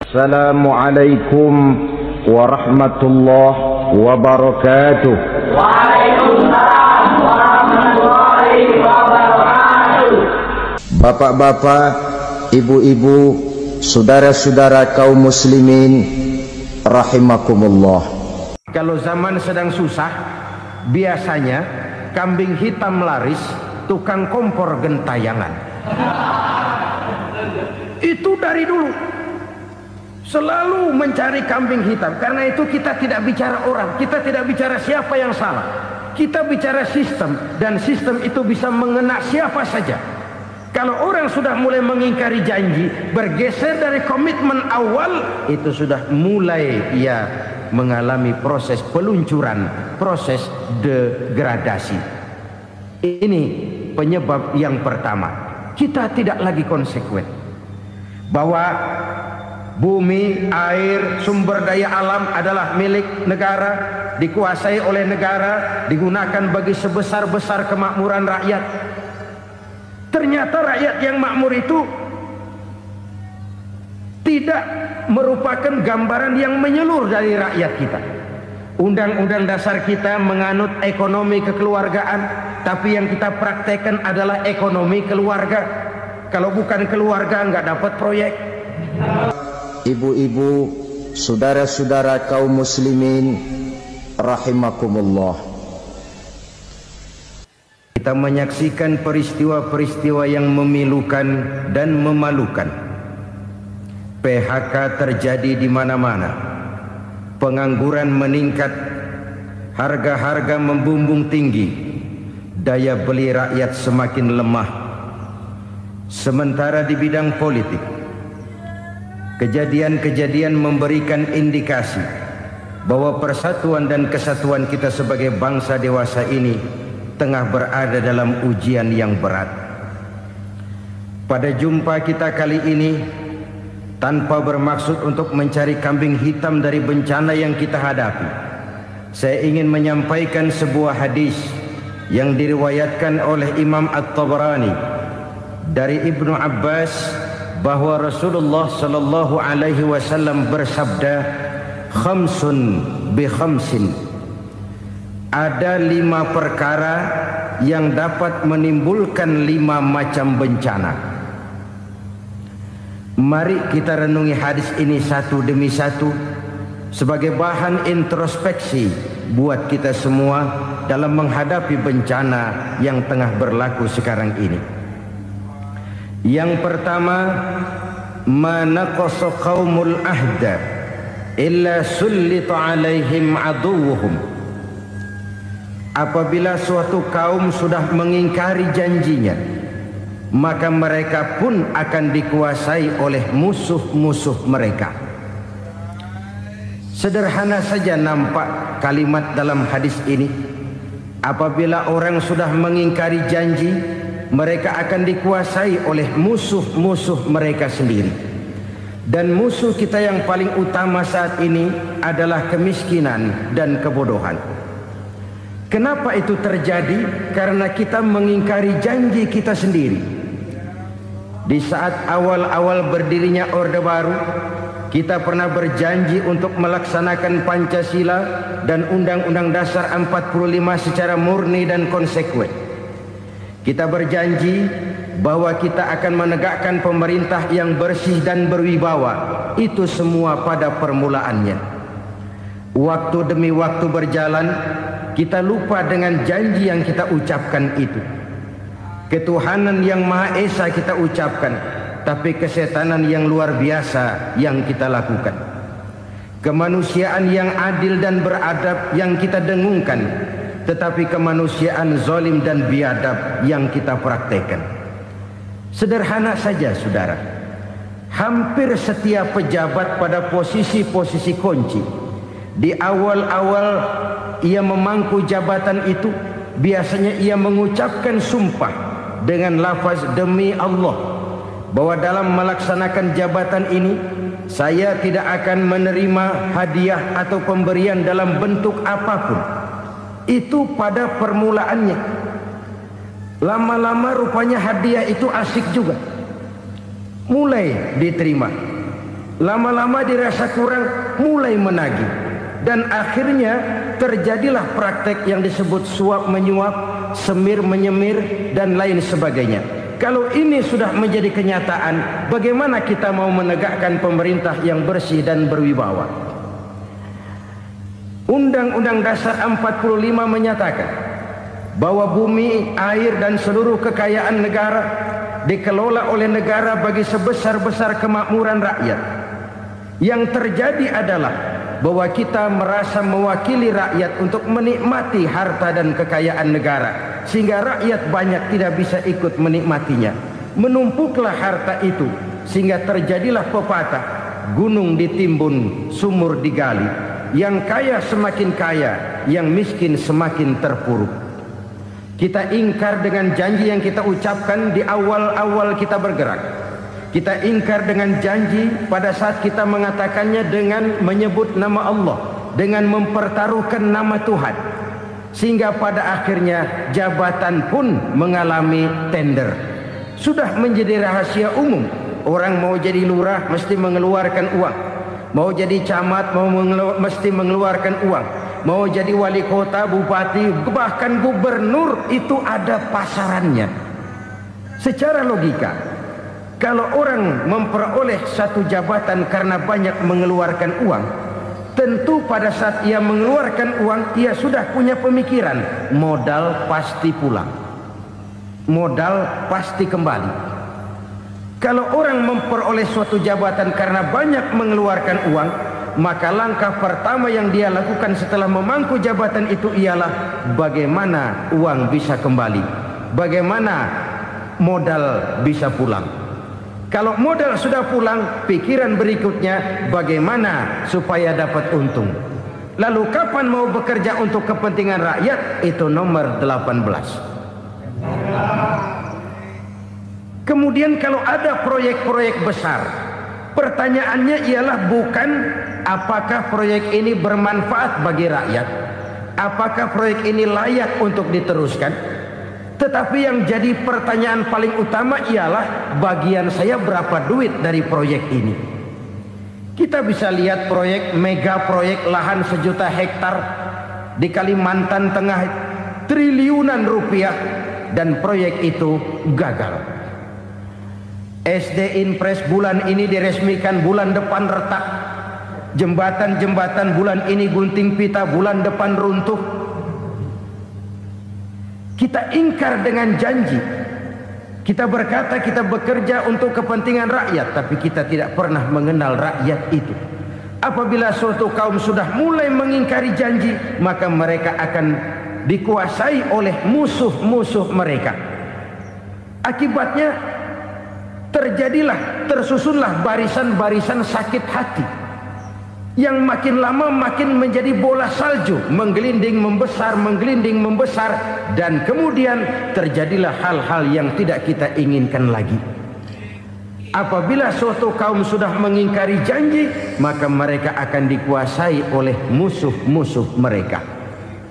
Assalamualaikum warahmatullahi wabarakatuh. Waalaikumsalam warahmatullahi wabarakatuh. Bapak-bapak, ibu-ibu, saudara-saudara kaum muslimin rahimakumullah. Kalau zaman sedang susah, biasanya kambing hitam laris, tukang kompor gentayangan. Itu dari dulu selalu mencari kambing hitam. Karena itu kita tidak bicara orang, kita tidak bicara siapa yang salah, kita bicara sistem, dan sistem itu bisa mengena siapa saja. Kalau orang sudah mulai mengingkari janji, bergeser dari komitmen awal, itu sudah mulai ia mengalami proses peluncuran, proses degradasi. Ini penyebab yang pertama. Kita tidak lagi konsekuen bahwa bumi, air, sumber daya alam adalah milik negara, dikuasai oleh negara, digunakan bagi sebesar-besar kemakmuran rakyat. Ternyata rakyat yang makmur itu tidak merupakan gambaran yang menyeluruh dari rakyat kita. Undang-undang dasar kita menganut ekonomi kekeluargaan, tapi yang kita praktekkan adalah ekonomi keluarga. Kalau bukan keluarga nggak dapat proyek. Ibu-ibu, saudara-saudara kaum muslimin rahimakumullah. Kita menyaksikan peristiwa-peristiwa yang memilukan dan memalukan. PHK terjadi di mana-mana. Pengangguran meningkat, harga-harga membumbung tinggi, daya beli rakyat semakin lemah. Sementara di bidang politik, kejadian-kejadian memberikan indikasi bahwa persatuan dan kesatuan kita sebagai bangsa dewasa ini tengah berada dalam ujian yang berat. Pada jumpa kita kali ini, tanpa bermaksud untuk mencari kambing hitam dari bencana yang kita hadapi, saya ingin menyampaikan sebuah hadis yang diriwayatkan oleh Imam At-Tabarani dari Ibnu Abbas, bahwa Rasulullah sallallahu alaihi wasallam bersabda, khamsun bi khamsin, ada 5 perkara yang dapat menimbulkan 5 macam bencana. Mari kita renungi hadis ini satu demi satu sebagai bahan introspeksi buat kita semua dalam menghadapi bencana yang tengah berlaku sekarang ini. Yang pertama, manaqasa qaumul ahda illa sullita alaihim aduwuhum. Apabila suatu kaum sudah mengingkari janjinya, maka mereka pun akan dikuasai oleh musuh-musuh mereka. Sederhana saja nampak kalimat dalam hadis ini. Apabila orang sudah mengingkari janji, mereka akan dikuasai oleh musuh-musuh mereka sendiri. Dan musuh kita yang paling utama saat ini adalah kemiskinan dan kebodohan. Kenapa itu terjadi? Karena kita mengingkari janji kita sendiri. Di saat awal-awal berdirinya Orde Baru, kita pernah berjanji untuk melaksanakan Pancasila dan Undang-Undang Dasar 45 secara murni dan konsekuen. Kita berjanji bahwa kita akan menegakkan pemerintah yang bersih dan berwibawa. Itu semua pada permulaannya. Waktu demi waktu berjalan, kita lupa dengan janji yang kita ucapkan itu. Ketuhanan yang Maha Esa kita ucapkan, tapi kesetanan yang luar biasa yang kita lakukan. Kemanusiaan yang adil dan beradab yang kita dengungkan, tetapi kemanusiaan zalim dan biadab yang kita praktekkan. Sederhana saja saudara, hampir setiap pejabat pada posisi-posisi kunci, di awal-awal ia memangku jabatan itu, biasanya ia mengucapkan sumpah dengan lafaz demi Allah, bahwa dalam melaksanakan jabatan ini saya tidak akan menerima hadiah atau pemberian dalam bentuk apapun. Itu pada permulaannya. Lama-lama rupanya hadiah itu asik juga, mulai diterima. Lama-lama dirasa kurang, mulai menagih. Dan akhirnya terjadilah praktek yang disebut suap menyuap, semir menyemir, dan lain sebagainya. Kalau ini sudah menjadi kenyataan, bagaimana kita mau menegakkan pemerintah yang bersih dan berwibawa? Undang-Undang Dasar 45 menyatakan bahwa bumi, air, dan seluruh kekayaan negara dikelola oleh negara bagi sebesar-besar kemakmuran rakyat. Yang terjadi adalah bahwa kita merasa mewakili rakyat untuk menikmati harta dan kekayaan negara, sehingga rakyat banyak tidak bisa ikut menikmatinya. Menumpuklah harta itu sehingga terjadilah pepatah, gunung ditimbun, sumur digali. Yang kaya semakin kaya, yang miskin semakin terpuruk. Kita ingkar dengan janji yang kita ucapkan di awal-awal kita bergerak. Kita ingkar dengan janji pada saat kita mengatakannya dengan menyebut nama Allah, dengan mempertaruhkan nama Tuhan. Sehingga pada akhirnya jabatan pun mengalami tender. Sudah menjadi rahasia umum. Orang mau jadi lurah mesti mengeluarkan uang. Mau jadi camat mesti mengeluarkan uang. Mau jadi wali kota, bupati, bahkan gubernur, itu ada pasarannya. Secara logika, kalau orang memperoleh satu jabatan karena banyak mengeluarkan uang, tentu pada saat ia mengeluarkan uang, ia sudah punya pemikiran, modal pasti pulang, modal pasti kembali. Kalau orang memperoleh suatu jabatan karena banyak mengeluarkan uang, maka langkah pertama yang dia lakukan setelah memangku jabatan itu ialah bagaimana uang bisa kembali, bagaimana modal bisa pulang. Kalau modal sudah pulang, pikiran berikutnya bagaimana supaya dapat untung. Lalu kapan mau bekerja untuk kepentingan rakyat? Itu nomor 18. Kemudian kalau ada proyek-proyek besar, pertanyaannya ialah bukan apakah proyek ini bermanfaat bagi rakyat, apakah proyek ini layak untuk diteruskan, tetapi yang jadi pertanyaan paling utama ialah bagian saya berapa duit dari proyek ini. Kita bisa lihat proyek, mega proyek lahan 1 juta hektar di Kalimantan Tengah, triliunan rupiah, dan proyek itu gagal. SD Impres bulan ini diresmikan, bulan depan retak. Jembatan-jembatan bulan ini gunting pita, bulan depan runtuh. Kita ingkar dengan janji. Kita berkata kita bekerja untuk kepentingan rakyat, tapi kita tidak pernah mengenal rakyat itu. Apabila suatu kaum sudah mulai mengingkari janji, maka mereka akan dikuasai oleh musuh-musuh mereka. Akibatnya tersusunlah barisan-barisan sakit hati yang makin lama makin menjadi bola salju, menggelinding membesar, dan kemudian terjadilah hal-hal yang tidak kita inginkan lagi. Apabila suatu kaum sudah mengingkari janji, maka mereka akan dikuasai oleh musuh-musuh mereka.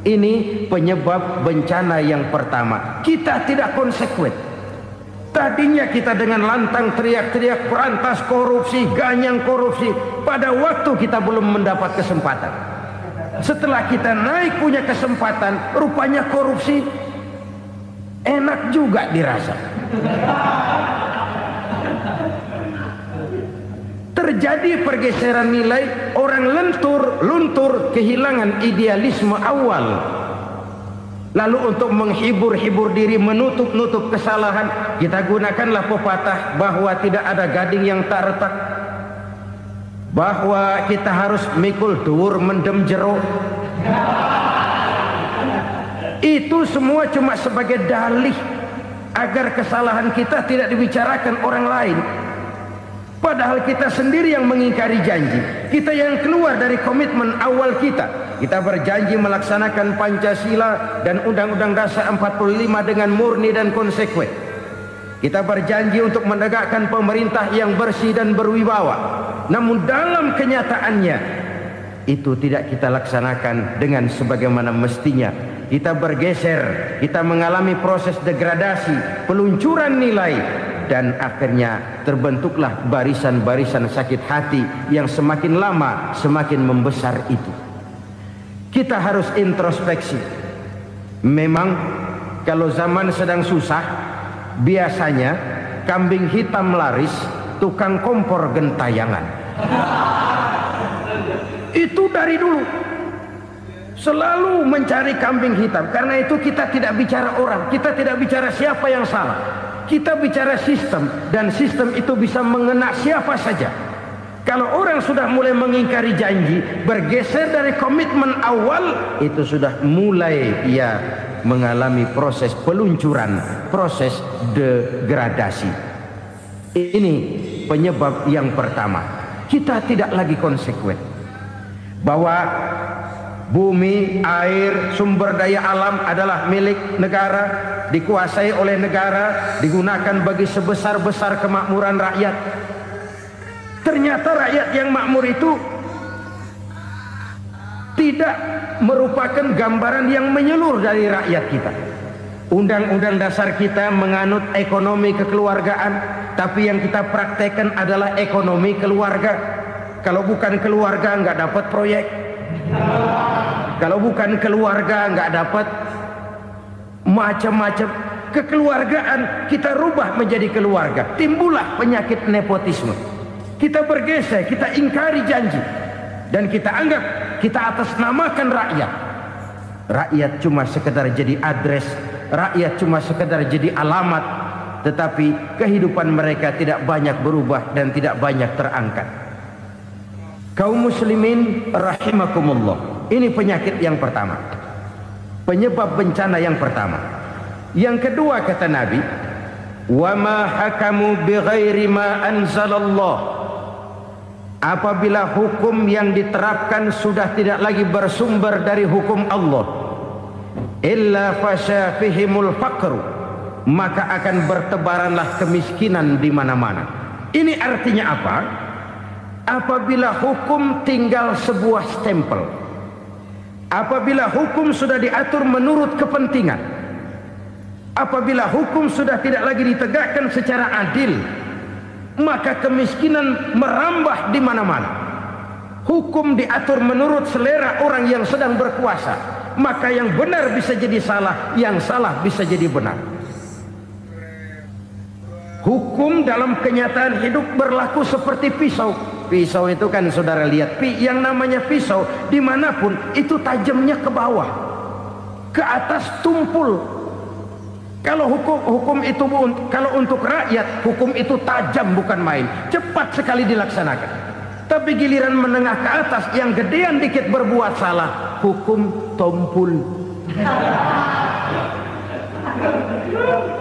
Ini penyebab bencana yang pertama. Kita tidak konsekuen. Tadinya kita dengan lantang teriak-teriak berantas korupsi, ganyang korupsi. Pada waktu kita belum mendapat kesempatan. Setelah kita naik punya kesempatan, rupanya korupsi enak juga dirasa. Terjadi pergeseran nilai, orang luntur, kehilangan idealisme awal. Lalu untuk menghibur diri, menutup kesalahan, kita gunakanlah pepatah bahwa tidak ada gading yang tak retak, bahwa kita harus mikul dhuwur mendem jero. Itu semua cuma sebagai dalih agar kesalahan kita tidak dibicarakan orang lain. Padahal kita sendiri yang mengingkari janji. Kita yang keluar dari komitmen awal kita. Kita berjanji melaksanakan Pancasila dan Undang-Undang Dasar 45 dengan murni dan konsekuen. Kita berjanji untuk menegakkan pemerintah yang bersih dan berwibawa. Namun dalam kenyataannya itu tidak kita laksanakan dengan sebagaimana mestinya. Kita bergeser, kita mengalami proses degradasi, peluncuran nilai, dan akhirnya terbentuklah barisan-barisan sakit hati yang semakin lama semakin membesar itu. Kita harus introspeksi. Memang kalau zaman sedang susah, biasanya kambing hitam laris, tukang kompor gentayangan. Itu dari dulu selalu mencari kambing hitam. Karena itu kita tidak bicara orang, kita tidak bicara siapa yang salah, kita bicara sistem, dan sistem itu bisa mengena siapa saja. Kalau orang sudah mulai mengingkari janji, bergeser dari komitmen awal, itu sudah mulai ia mengalami proses peluncuran, proses degradasi. Ini penyebab yang pertama. Kita tidak lagi konsekuen bahwa bumi, air, sumber daya alam adalah milik negara, dikuasai oleh negara, digunakan bagi sebesar-besar kemakmuran rakyat. Ternyata rakyat yang makmur itu tidak merupakan gambaran yang menyeluruh dari rakyat kita. Undang-undang dasar kita menganut ekonomi kekeluargaan, tapi yang kita praktekkan adalah ekonomi keluarga. Kalau bukan keluarga nggak dapat proyek. Kalau bukan keluarga nggak dapat macam-macam. Kekeluargaan kita rubah menjadi keluarga. Timbullah penyakit nepotisme. Kita bergeser, kita ingkari janji, dan kita anggap kita atasnamakan rakyat. Rakyat cuma sekedar jadi address, rakyat cuma sekedar jadi alamat, tetapi kehidupan mereka tidak banyak berubah dan tidak banyak terangkat. Kaum muslimin rahimakumullah, ini penyakit yang pertama, penyebab bencana yang pertama. Yang kedua kata Nabi, wa ma hakamu bighairi ma anzalallah. Apabila hukum yang diterapkan sudah tidak lagi bersumber dari hukum Allah, illa fasya fihimul faqru, maka akan bertebaranlah kemiskinan di mana-mana. Ini artinya apa? Apabila hukum tinggal sebuah stempel, apabila hukum sudah diatur menurut kepentingan, apabila hukum sudah tidak lagi ditegakkan secara adil, maka kemiskinan merambah di mana-mana. Hukum diatur menurut selera orang yang sedang berkuasa, maka yang benar bisa jadi salah, yang salah bisa jadi benar. Hukum dalam kenyataan hidup berlaku seperti pisau. Pisau itu kan saudara lihat, yang namanya pisau dimanapun itu tajamnya ke bawah, ke atas tumpul. Kalau hukum itu, kalau untuk rakyat, hukum itu tajam bukan main, cepat sekali dilaksanakan. Tapi giliran menengah ke atas, yang gedean dikit berbuat salah, hukum tompul.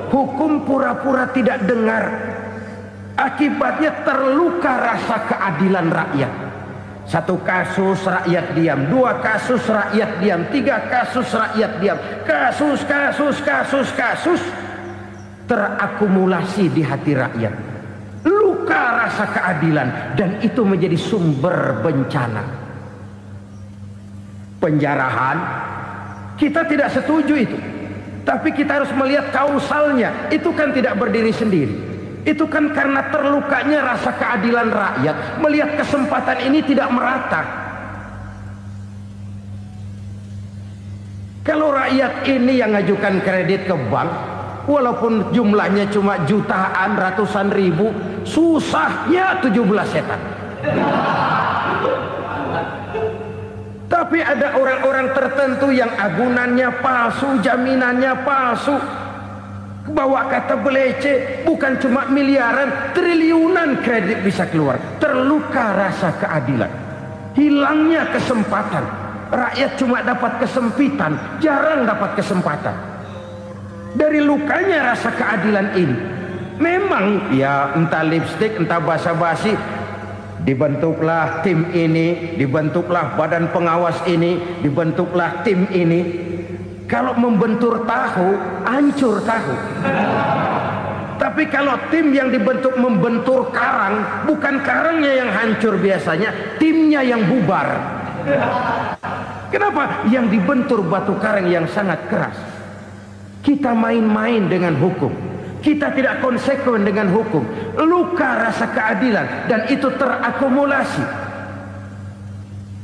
Hukum pura-pura tidak dengar. Akibatnya terluka rasa keadilan rakyat. Satu kasus rakyat diam, dua kasus rakyat diam, tiga kasus rakyat diam, kasus terakumulasi di hati rakyat. Luka rasa keadilan, dan itu menjadi sumber bencana. Penjarahan, kita tidak setuju itu, tapi kita harus melihat kausalnya. Itu kan tidak berdiri sendiri. Itu kan karena terlukanya rasa keadilan rakyat, melihat kesempatan ini tidak merata. Kalau rakyat ini yang ngajukan kredit ke bank, walaupun jumlahnya cuma jutaan, ratusan ribu, susahnya 17 setan. Tapi ada orang-orang tertentu yang agunannya palsu, jaminannya palsu, bawa kata belece, bukan cuma miliaran, triliunan kredit bisa keluar. Terluka rasa keadilan, hilangnya kesempatan. Rakyat cuma dapat kesempitan, jarang dapat kesempatan. Dari lukanya rasa keadilan ini, memang ya entah lipstik, entah basa-basi, dibentuklah tim ini, dibentuklah badan pengawas ini, dibentuklah tim ini. Kalau membentur tahu, hancur tahu. Tapi kalau tim yang dibentuk membentur karang, bukan karangnya yang hancur biasanya, timnya yang bubar. Kenapa? Yang dibentur batu karang yang sangat keras. Kita main-main dengan hukum, Kita tidak konsekuen dengan hukum. Luka rasa keadilan dan itu terakumulasi.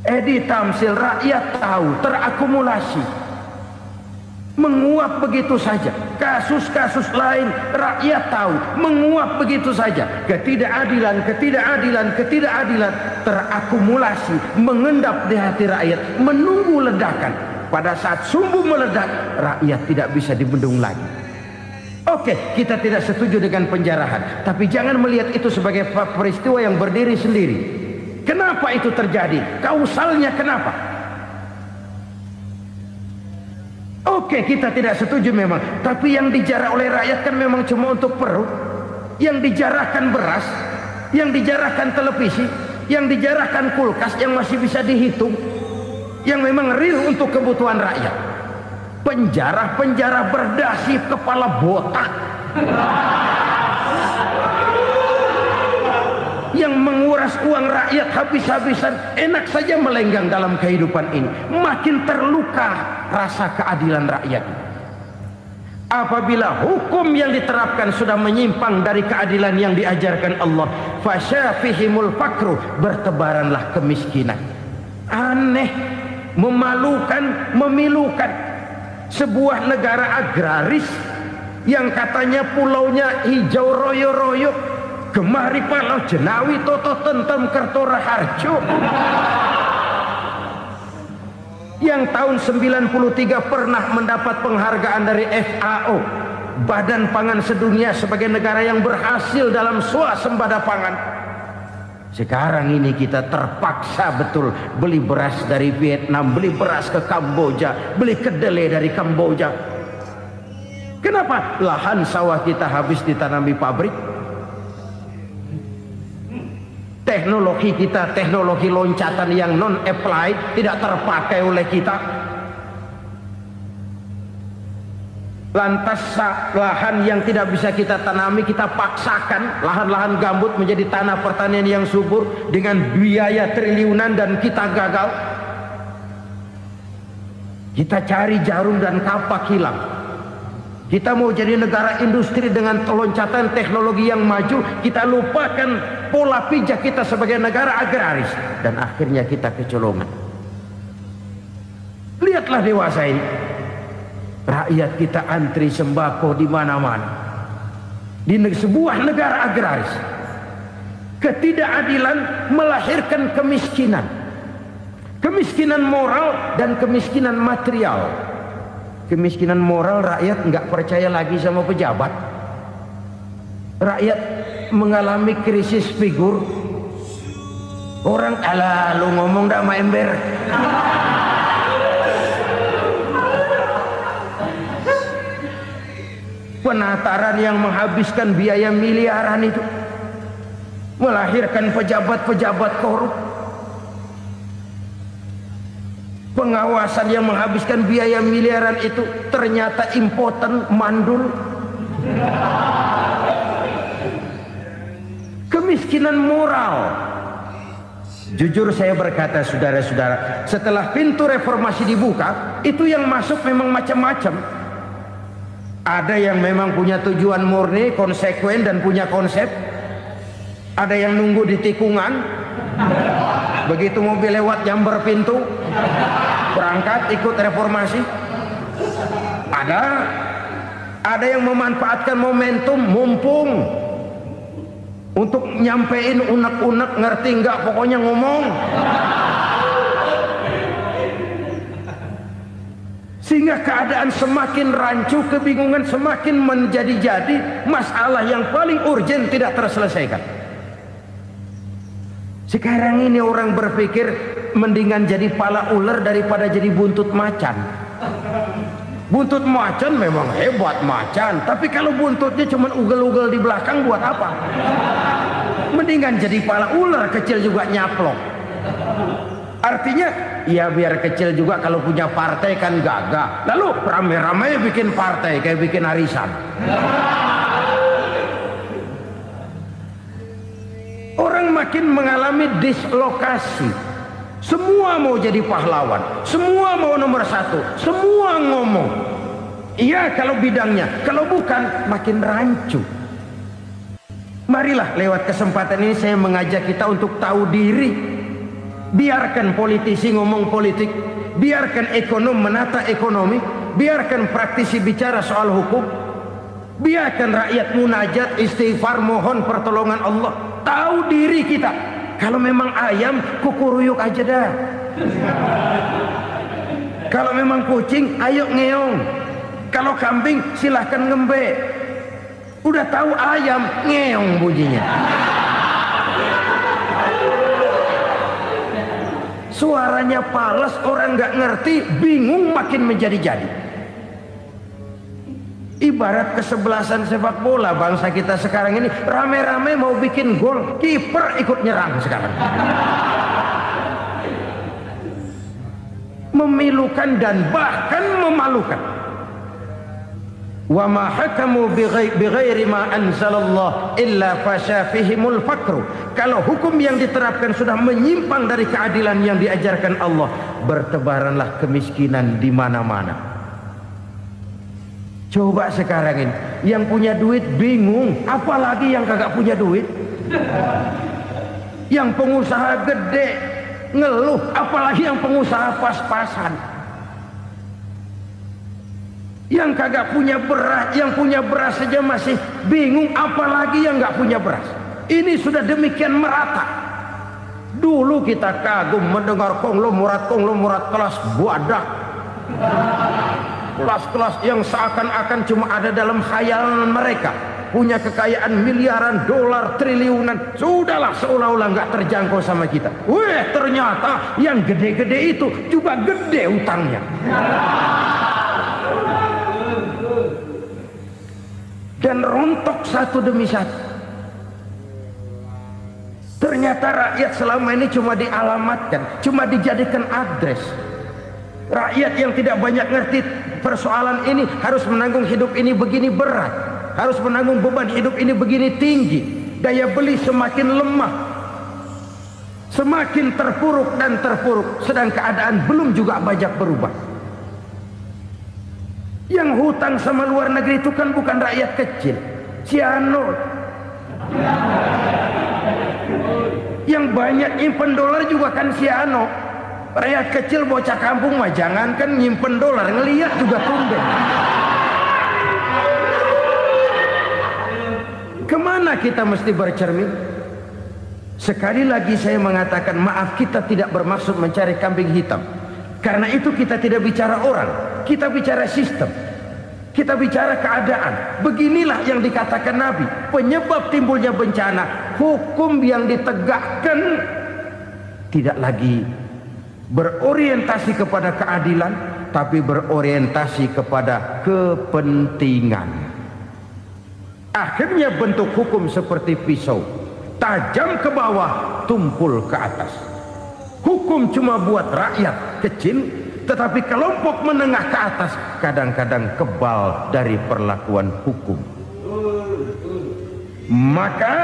Edi Tamsil, rakyat tahu, terakumulasi. Menguap begitu saja. Kasus-kasus lain rakyat tahu, menguap begitu saja. Ketidakadilan terakumulasi, mengendap di hati rakyat, menunggu ledakan. Pada saat sumbu meledak, rakyat tidak bisa dibendung lagi. Oke, kita tidak setuju dengan penjarahan, tapi jangan melihat itu sebagai peristiwa yang berdiri sendiri. Kenapa itu terjadi? Kausalnya kenapa? Oke, kita tidak setuju memang, tapi yang dijarah oleh rakyat kan memang cuma untuk perut. Yang dijarahkan beras, yang dijarahkan televisi, yang dijarahkan kulkas yang masih bisa dihitung, yang memang real untuk kebutuhan rakyat. Penjara berdasi kepala botak yang menguras uang rakyat habis-habisan, enak saja melenggang dalam kehidupan ini. Makin terluka rasa keadilan rakyat. Apabila hukum yang diterapkan sudah menyimpang dari keadilan yang diajarkan Allah, fasyafihimul fakru, bertebaranlah kemiskinan. Aneh, memalukan, memilukan. Sebuah negara agraris yang katanya pulaunya hijau royo-royo, Gemari Palau Jenawi Toto Tentem Kertora Harjo, yang tahun 93 pernah mendapat penghargaan dari FAO, Badan Pangan Sedunia, sebagai negara yang berhasil dalam swasembada pangan. Sekarang ini kita terpaksa betul beli beras dari Vietnam, beli beras ke Kamboja, beli kedelai dari Kamboja. Kenapa? Lahan sawah kita habis ditanami pabrik. Teknologi kita, teknologi loncatan yang non-applied, tidak terpakai oleh kita. Lantas lahan yang tidak bisa kita tanami, kita paksakan lahan-lahan gambut menjadi tanah pertanian yang subur dengan biaya triliunan, dan kita gagal. Kita cari jarum dan kapak hilang. Kita mau jadi negara industri dengan loncatan teknologi yang maju, kita lupakan pola pijak kita sebagai negara agraris, dan akhirnya kita kecolongan. Lihatlah dewasa ini. Rakyat kita antri sembako di mana-mana. Di sebuah negara agraris, ketidakadilan melahirkan kemiskinan. Kemiskinan moral dan kemiskinan material. Kemiskinan moral, rakyat nggak percaya lagi sama pejabat. Rakyat mengalami krisis figur. Orang, alah lu ngomong dah sama ember. Penataran yang menghabiskan biaya miliaran itu melahirkan pejabat-pejabat korup. Pengawasan yang menghabiskan biaya miliaran itu ternyata impoten, mandul. Kemiskinan moral. Jujur saya berkata, saudara-saudara, setelah pintu reformasi dibuka, itu yang masuk memang macam-macam. Ada yang memang punya tujuan murni, konsekuen dan punya konsep. Ada yang nunggu di tikungan, begitu mobil lewat nyamber pintu, berangkat ikut reformasi. Ada yang memanfaatkan momentum, mumpung, untuk nyampein unek-unek, ngerti nggak, pokoknya ngomong. Sehingga keadaan semakin rancu, kebingungan semakin menjadi-jadi, masalah yang paling urgen tidak terselesaikan. Sekarang ini orang berpikir mendingan jadi pala ular daripada jadi buntut macan. Buntut macan memang hebat macan, tapi kalau buntutnya cuma ugel-ugel di belakang buat apa? Mendingan jadi pala ular, kecil juga nyaplok. Artinya, ya biar kecil juga kalau punya partai kan gagah. Lalu rame-rame bikin partai kayak bikin arisan. Orang makin mengalami dislokasi. Semua mau jadi pahlawan, semua mau nomor satu, semua ngomong. Iya kalau bidangnya, kalau bukan makin rancu. Marilah lewat kesempatan ini saya mengajak kita untuk tahu diri. Biarkan politisi ngomong politik, biarkan ekonom menata ekonomi, biarkan praktisi bicara soal hukum, biarkan rakyat munajat, istighfar, mohon pertolongan Allah. Tahu diri kita. Kalau memang ayam, kukuruyuk aja dah. Kalau memang kucing, ayo ngeong. Kalau kambing, silahkan ngembe. Udah tahu ayam, ngeong bunyinya. Suaranya palas, orang nggak ngerti, bingung, makin menjadi-jadi. Ibarat kesebelasan sepak bola bangsa kita sekarang ini, rame-rame mau bikin gol, kiper ikut nyerang sekarang. Memilukan dan bahkan memalukan. Wa ma hakamu bighairi ma anzalallah illa fasha fihimul fakru. Kalau hukum yang diterapkan sudah menyimpang dari keadilan yang diajarkan Allah, bertebaranlah kemiskinan di mana-mana. Coba sekarang ini, yang punya duit bingung, apalagi yang kagak punya duit. Yang pengusaha gede ngeluh, apalagi yang pengusaha pas-pasan. Yang kagak punya beras, yang punya beras saja masih bingung, apalagi yang nggak punya beras. Ini sudah demikian merata. Dulu kita kagum mendengar konglomerat kelas buadak, kelas-kelas yang seakan-akan cuma ada dalam khayalan mereka, punya kekayaan miliaran dolar, triliunan. Sudahlah, seolah-olah nggak terjangkau sama kita. Weh, ternyata yang gede-gede itu juga gede utangnya. Dan rontok satu demi satu. Ternyata rakyat selama ini cuma dialamatkan, cuma dijadikan adres. Rakyat yang tidak banyak ngerti persoalan ini harus menanggung hidup ini begini berat, harus menanggung beban hidup ini begini tinggi. Daya beli semakin lemah, semakin terpuruk dan terpuruk, sedang keadaan belum juga banyak berubah. Yang hutang sama luar negeri itu kan bukan rakyat kecil, Ciano. Yang banyak nyimpen dolar juga kan Ciano. Rakyat kecil bocah kampung mah jangankan nyimpen dolar, ngelihat juga tumben. Kemana kita mesti bercermin? Sekali lagi saya mengatakan, maaf, kita tidak bermaksud mencari kambing hitam. Karena itu kita tidak bicara orang, kita bicara sistem, kita bicara keadaan. Beginilah yang dikatakan Nabi, penyebab timbulnya bencana, hukum yang ditegakkan tidak lagi berorientasi kepada keadilan, tapi berorientasi kepada kepentingan. Akhirnya bentuk hukum seperti pisau, tajam ke bawah, tumpul ke atas. Hukum cuma buat rakyat kecil, tetapi kelompok menengah ke atas kadang-kadang kebal dari perlakuan hukum. Maka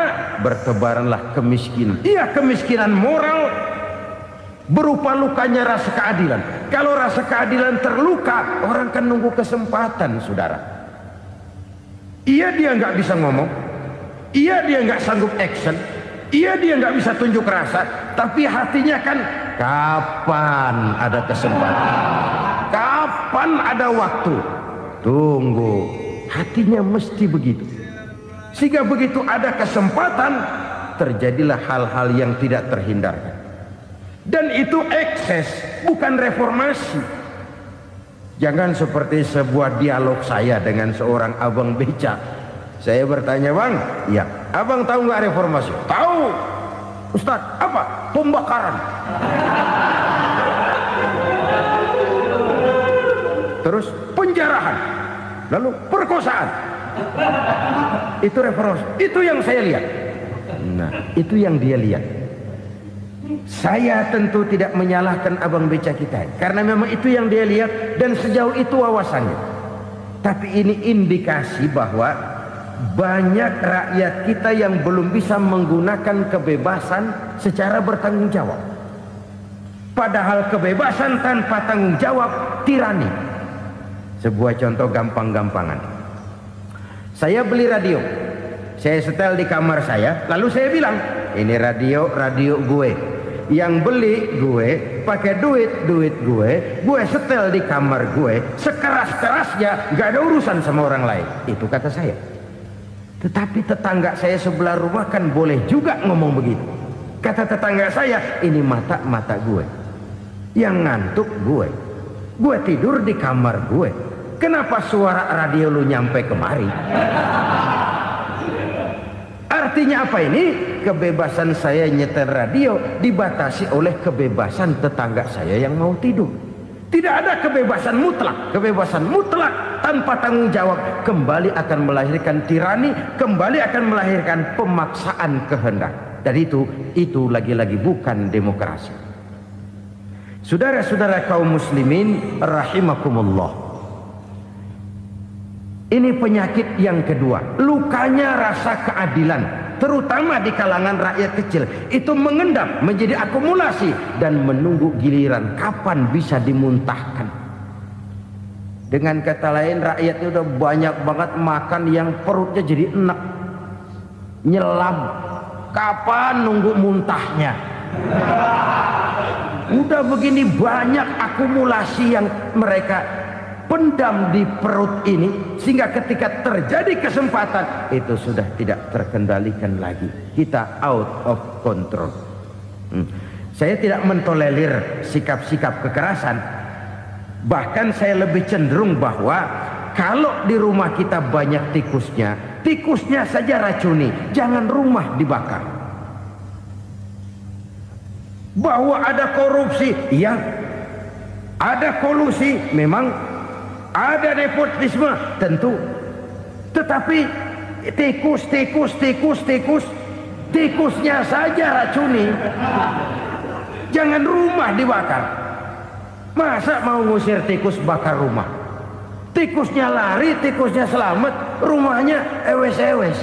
bertebaranlah kemiskinan. Iya, kemiskinan moral berupa lukanya rasa keadilan. Kalau rasa keadilan terluka, orang kan nunggu kesempatan, saudara. Iya, dia nggak bisa ngomong, iya dia nggak sanggup action, iya dia nggak bisa tunjuk rasa, tapi hatinya kan, kapan ada kesempatan, kapan ada waktu, tunggu. Hatinya mesti begitu. Sehingga begitu ada kesempatan, terjadilah hal-hal yang tidak terhindarkan. Dan itu ekses, bukan reformasi. Jangan seperti sebuah dialog saya dengan seorang abang beca. Saya bertanya, bang, ya, abang tahu nggak reformasi? Tahu. Ustaz, apa? Pembakaran. Terus penjarahan. Lalu perkosaan. Itu reformasi. Itu yang saya lihat. Nah, itu yang dia lihat. Saya tentu tidak menyalahkan abang beca kita, karena memang itu yang dia lihat dan sejauh itu wawasannya. Tapi ini indikasi bahwa banyak rakyat kita yang belum bisa menggunakan kebebasan secara bertanggung jawab. Padahal kebebasan tanpa tanggung jawab tirani. Sebuah contoh gampang-gampangan. Saya beli radio, saya setel di kamar saya, lalu saya bilang, ini radio gue. Yang beli gue, pakai duit gue setel di kamar gue, sekeras-kerasnya, gak ada urusan sama orang lain. Itu kata saya. Tetapi tetangga saya sebelah rumah kan boleh juga ngomong begitu. Kata tetangga saya, ini mata gue, yang ngantuk gue tidur di kamar gue, kenapa suara radio lu nyampe kemari? Artinya apa ini? Kebebasan saya nyetel radio dibatasi oleh kebebasan tetangga saya yang mau tidur. Tidak ada kebebasan mutlak. Kebebasan mutlak tanpa tanggung jawab kembali akan melahirkan tirani, kembali akan melahirkan pemaksaan kehendak. Dan itu lagi-lagi bukan demokrasi. Saudara-saudara kaum muslimin rahimakumullah. Ini penyakit yang kedua, lukanya rasa keadilan, terutama di kalangan rakyat kecil. Itu mengendap menjadi akumulasi dan menunggu giliran kapan bisa dimuntahkan. Dengan kata lain, rakyatnya udah banyak banget makan yang perutnya jadi enak, nyelam. Kapan nunggu muntahnya? Udah begini banyak akumulasi yang mereka pendam di perut ini, sehingga ketika terjadi kesempatan itu sudah tidak terkendalikan lagi. Kita out of control. Saya tidak mentolerir sikap-sikap kekerasan. Bahkan saya lebih cenderung bahwa kalau di rumah kita banyak tikusnya saja racuni, jangan rumah dibakar. Bahwa ada korupsi, ya, ada kolusi, memang ada nepotisme, tentu. Tetapi tikusnya saja racuni, jangan rumah dibakar. Masa mau ngusir tikus bakar rumah? Tikusnya lari, tikusnya selamat, rumahnya ewes-ewes.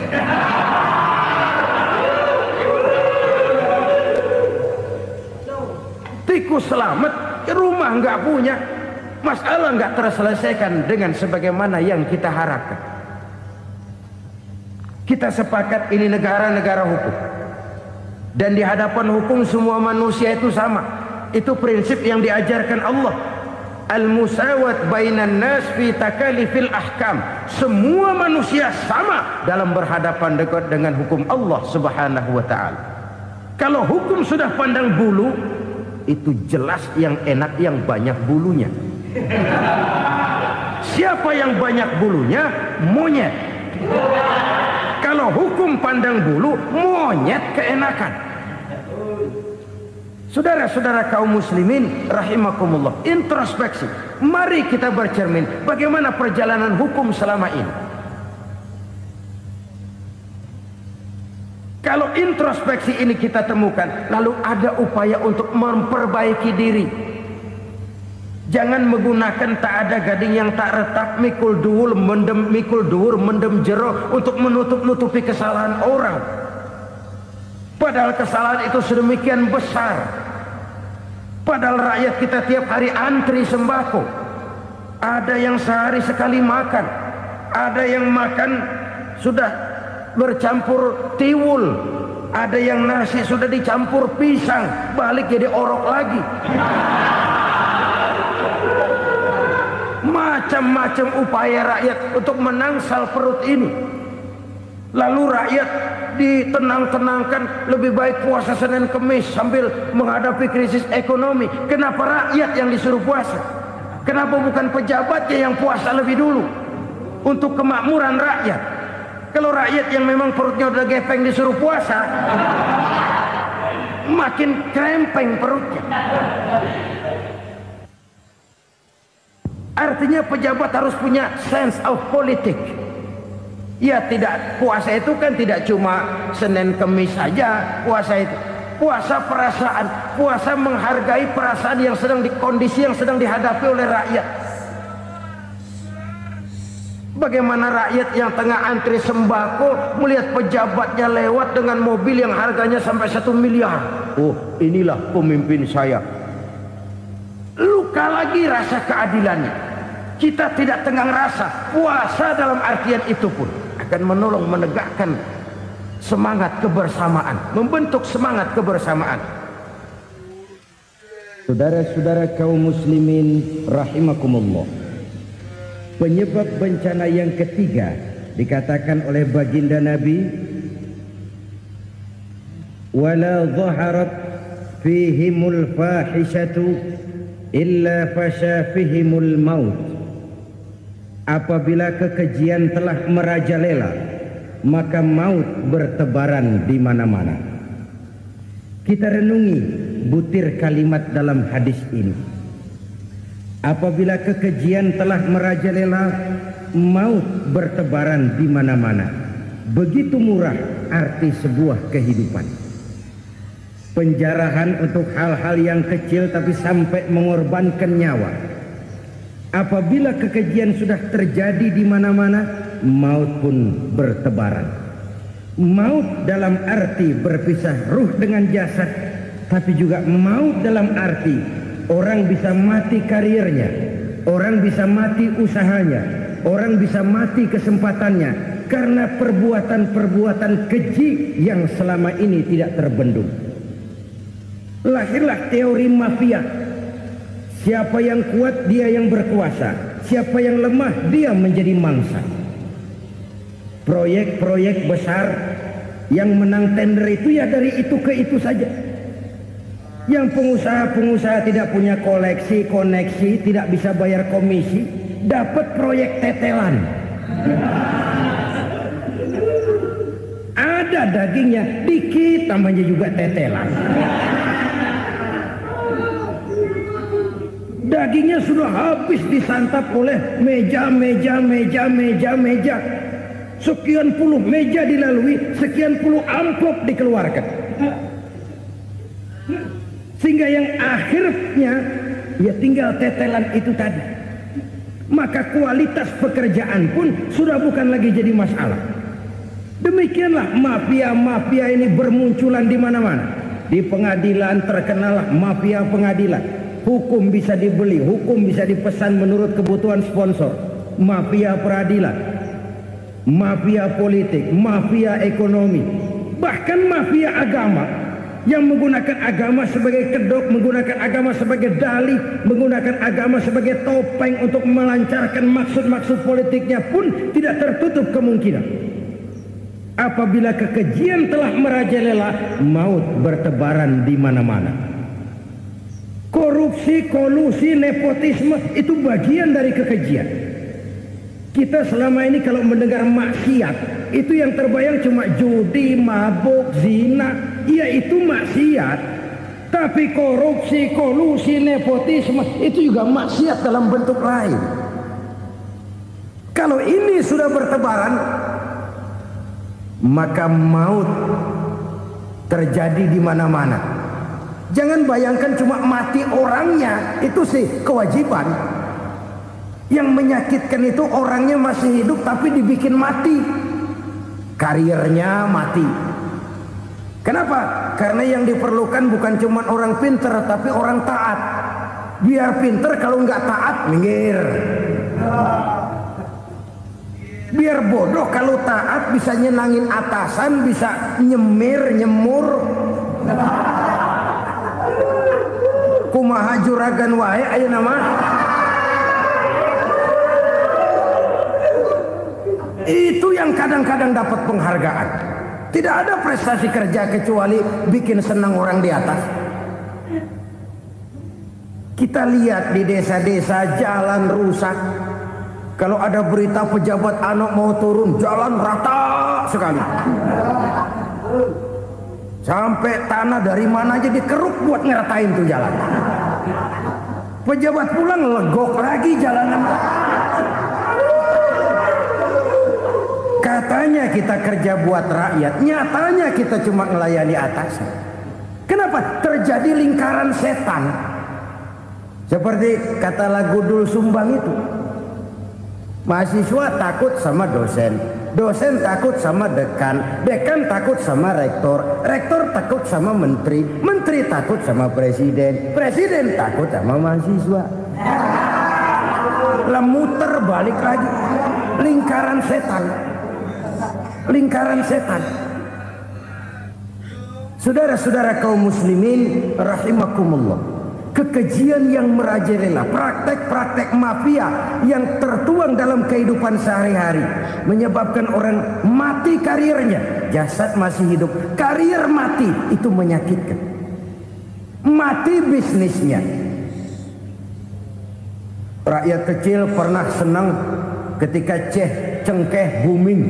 Tikus selamat, rumah nggak punya, masalah nggak terselesaikan dengan sebagaimana yang kita harapkan. Kita sepakat ini negara hukum, dan di hadapan hukum semua manusia itu sama. Itu prinsip yang diajarkan Allah. Al-musawat bainan nas fi takalifil ahkam. Semua manusia sama dalam berhadapan dekat dengan hukum Allah Subhanahu wa taala. Kalau hukum sudah pandang bulu, itu jelas yang enak yang banyak bulunya. Siapa yang banyak bulunya? Monyet. Kalau hukum pandang bulu, monyet keenakan. Saudara-saudara kaum muslimin rahimakumullah, introspeksi. Mari kita bercermin bagaimana perjalanan hukum selama ini. Kalau introspeksi ini kita temukan, lalu ada upaya untuk memperbaiki diri. Jangan menggunakan tak ada gading yang tak retak, mikul duwur mendem jero untuk menutup-nutupi kesalahan orang. Padahal kesalahan itu sedemikian besar. Padahal rakyat kita tiap hari antri sembako. Ada yang sehari sekali makan, ada yang makan sudah bercampur tiwul, ada yang nasi sudah dicampur pisang, balik jadi orok lagi. Macam-macam upaya rakyat untuk menangsal perut ini. Lalu rakyat ditenang-tenangkan, lebih baik puasa Senin Kemis sambil menghadapi krisis ekonomi. Kenapa rakyat yang disuruh puasa? Kenapa bukan pejabatnya yang puasa lebih dulu untuk kemakmuran rakyat? Kalau rakyat yang memang perutnya udah gepeng disuruh puasa, makin krempeng perutnya. Artinya pejabat harus punya sense of politics. Ya, tidak, puasa itu kan tidak cuma Senin Kemis saja. Puasa itu puasa perasaan, puasa menghargai perasaan yang sedang kondisi yang sedang dihadapi oleh rakyat. Bagaimana rakyat yang tengah antri sembako melihat pejabatnya lewat dengan mobil yang harganya sampai 1 miliar. Oh, inilah pemimpin saya. Luka lagi rasa keadilannya. Kita tidak tenggang rasa. Puasa dalam artian itu pun akan menolong menegakkan semangat kebersamaan, membentuk semangat kebersamaan. Saudara-saudara kaum muslimin rahimakumullah. Penyebab bencana yang ketiga dikatakan oleh baginda Nabi, wala dhaharat fihimul fahishatu illa fasha fihimul maut. Apabila kekejian telah merajalela, maka maut bertebaran di mana-mana. Kita renungi butir kalimat dalam hadis ini. Apabila kekejian telah merajalela, maut bertebaran di mana-mana. Begitu murah arti sebuah kehidupan. Penjarahan untuk hal-hal yang kecil tapi sampai mengorbankan nyawa. Apabila kekejian sudah terjadi di mana-mana, maut pun bertebaran. Maut dalam arti berpisah ruh dengan jasad, tapi juga maut dalam arti orang bisa mati karirnya, orang bisa mati usahanya, orang bisa mati kesempatannya karena perbuatan-perbuatan keji yang selama ini tidak terbendung. Lahirlah teori mafia. Siapa yang kuat dia yang berkuasa, siapa yang lemah dia menjadi mangsa. Proyek-proyek besar yang menang tender itu ya dari itu ke itu saja. Yang pengusaha-pengusaha tidak punya koleksi, koneksi, tidak bisa bayar komisi, dapat proyek tetelan. Ada dagingnya, dikit namanya juga tetelan. Dagingnya sudah habis disantap oleh meja. Sekian puluh meja dilalui, sekian puluh amplop dikeluarkan. Sehingga yang akhirnya ya tinggal tetelan itu tadi. Maka kualitas pekerjaan pun sudah bukan lagi jadi masalah. Demikianlah mafia-mafia ini bermunculan di mana-mana. Di pengadilan terkenallah mafia pengadilan. Hukum bisa dibeli, hukum bisa dipesan menurut kebutuhan sponsor. Mafia peradilan, mafia politik, mafia ekonomi, bahkan mafia agama yang menggunakan agama sebagai kedok, menggunakan agama sebagai dalih, menggunakan agama sebagai topeng untuk melancarkan maksud-maksud politiknya pun tidak tertutup kemungkinan. Apabila kekejian telah merajalela, maut bertebaran di mana-mana. Korupsi, kolusi, nepotisme itu bagian dari kekejian. Kita selama ini kalau mendengar maksiat, itu yang terbayang cuma judi, mabuk, zina. Ya itu maksiat. Tapi korupsi, kolusi, nepotisme itu juga maksiat dalam bentuk lain. Kalau ini sudah bertebaran, maka maut terjadi di mana-mana. Jangan bayangkan cuma mati orangnya, itu sih kewajiban. Yang menyakitkan itu orangnya masih hidup tapi dibikin mati. Karirnya mati. Kenapa? Karena yang diperlukan bukan cuma orang pinter tapi orang taat. Biar pinter, kalau nggak taat minggir. Biar bodoh, kalau taat bisa nyenangin atasan, bisa nyemur. Kumaha juragan wae aya nama. Itu yang kadang-kadang dapat penghargaan. Tidak ada prestasi kerja kecuali bikin senang orang di atas. Kita lihat di desa-desa jalan rusak. Kalau ada berita pejabat anak mau turun, jalan rata sekali. Sampai tanah dari mana aja dikeruk buat ngeratain tuh jalan. Pejabat pulang legok lagi jalanan. Katanya kita kerja buat rakyat, nyatanya kita cuma melayani atas. Kenapa? Terjadi lingkaran setan. Seperti kata lagu Dul Sumbang itu. Mahasiswa takut sama dosen, dosen takut sama dekan, dekan takut sama rektor, rektor takut sama menteri, menteri takut sama presiden, presiden takut sama mahasiswa. lah muter balik lagi. Lingkaran setan. Lingkaran setan. Saudara-saudara kaum muslimin rahimakumullah, kekejian yang merajalela, praktek-praktek mafia yang tertuang dalam kehidupan sehari-hari menyebabkan orang mati karirnya, jasad masih hidup, karir mati, itu menyakitkan. Mati bisnisnya. Rakyat kecil pernah senang ketika cengkeh booming,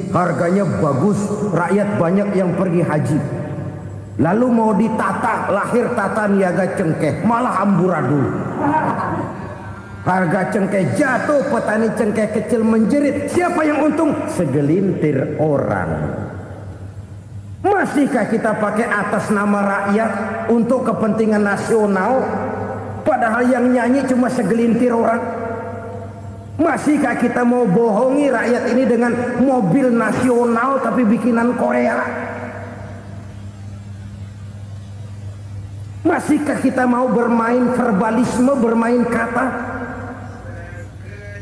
harganya bagus, rakyat banyak yang pergi haji. Lalu mau ditata, lahir tata niaga cengkeh, malah amburadul. Harga cengkeh jatuh, petani cengkeh kecil menjerit. Siapa yang untung? Segelintir orang. Masihkah kita pakai atas nama rakyat untuk kepentingan nasional, padahal yang nyanyi cuma segelintir orang? Masihkah kita mau bohongi rakyat ini dengan mobil nasional tapi bikinan Korea? Masihkah kita mau bermain verbalisme, bermain kata?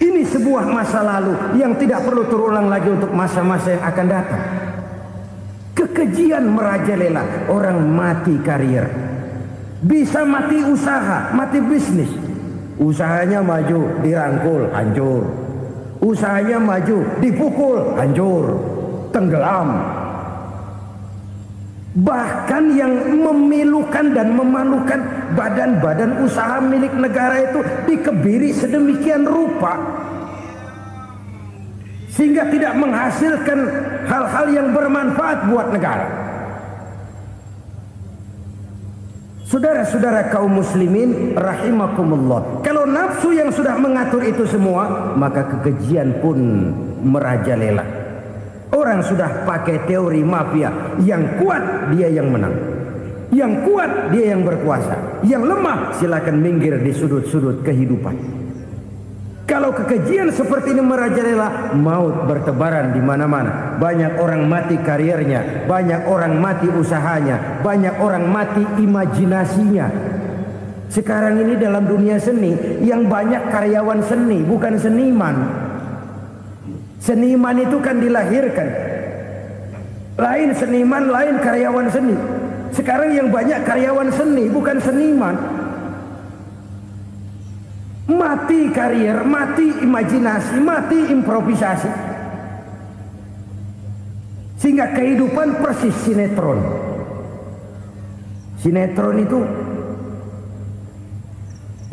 Ini sebuah masa lalu yang tidak perlu terulang lagi untuk masa-masa yang akan datang. Kekejian merajalela, orang mati karir. Bisa mati usaha, mati bisnis. Usahanya maju, dirangkul, hancur. Usahanya maju, dipukul, hancur, tenggelam. Bahkan yang memilukan dan memalukan, badan-badan usaha milik negara itu dikebiri sedemikian rupa sehingga tidak menghasilkan hal-hal yang bermanfaat buat negara. Saudara-saudara kaum muslimin rahimakumullah, kalau nafsu yang sudah mengatur itu semua, maka kekejian pun merajalela. Orang sudah pakai teori mafia, yang kuat dia yang menang, yang kuat dia yang berkuasa, yang lemah silakan minggir di sudut-sudut kehidupan. Kalau kekejian seperti ini merajalela, maut bertebaran di mana-mana. Banyak orang mati karirnya, banyak orang mati usahanya, banyak orang mati imajinasinya. Sekarang ini dalam dunia seni yang banyak karyawan seni, bukan seniman. Seniman itu kan dilahirkan, lain seniman, lain karyawan seni. Sekarang yang banyak karyawan seni, bukan seniman. Mati karir, mati imajinasi, mati improvisasi, sehingga kehidupan persis sinetron. Sinetron itu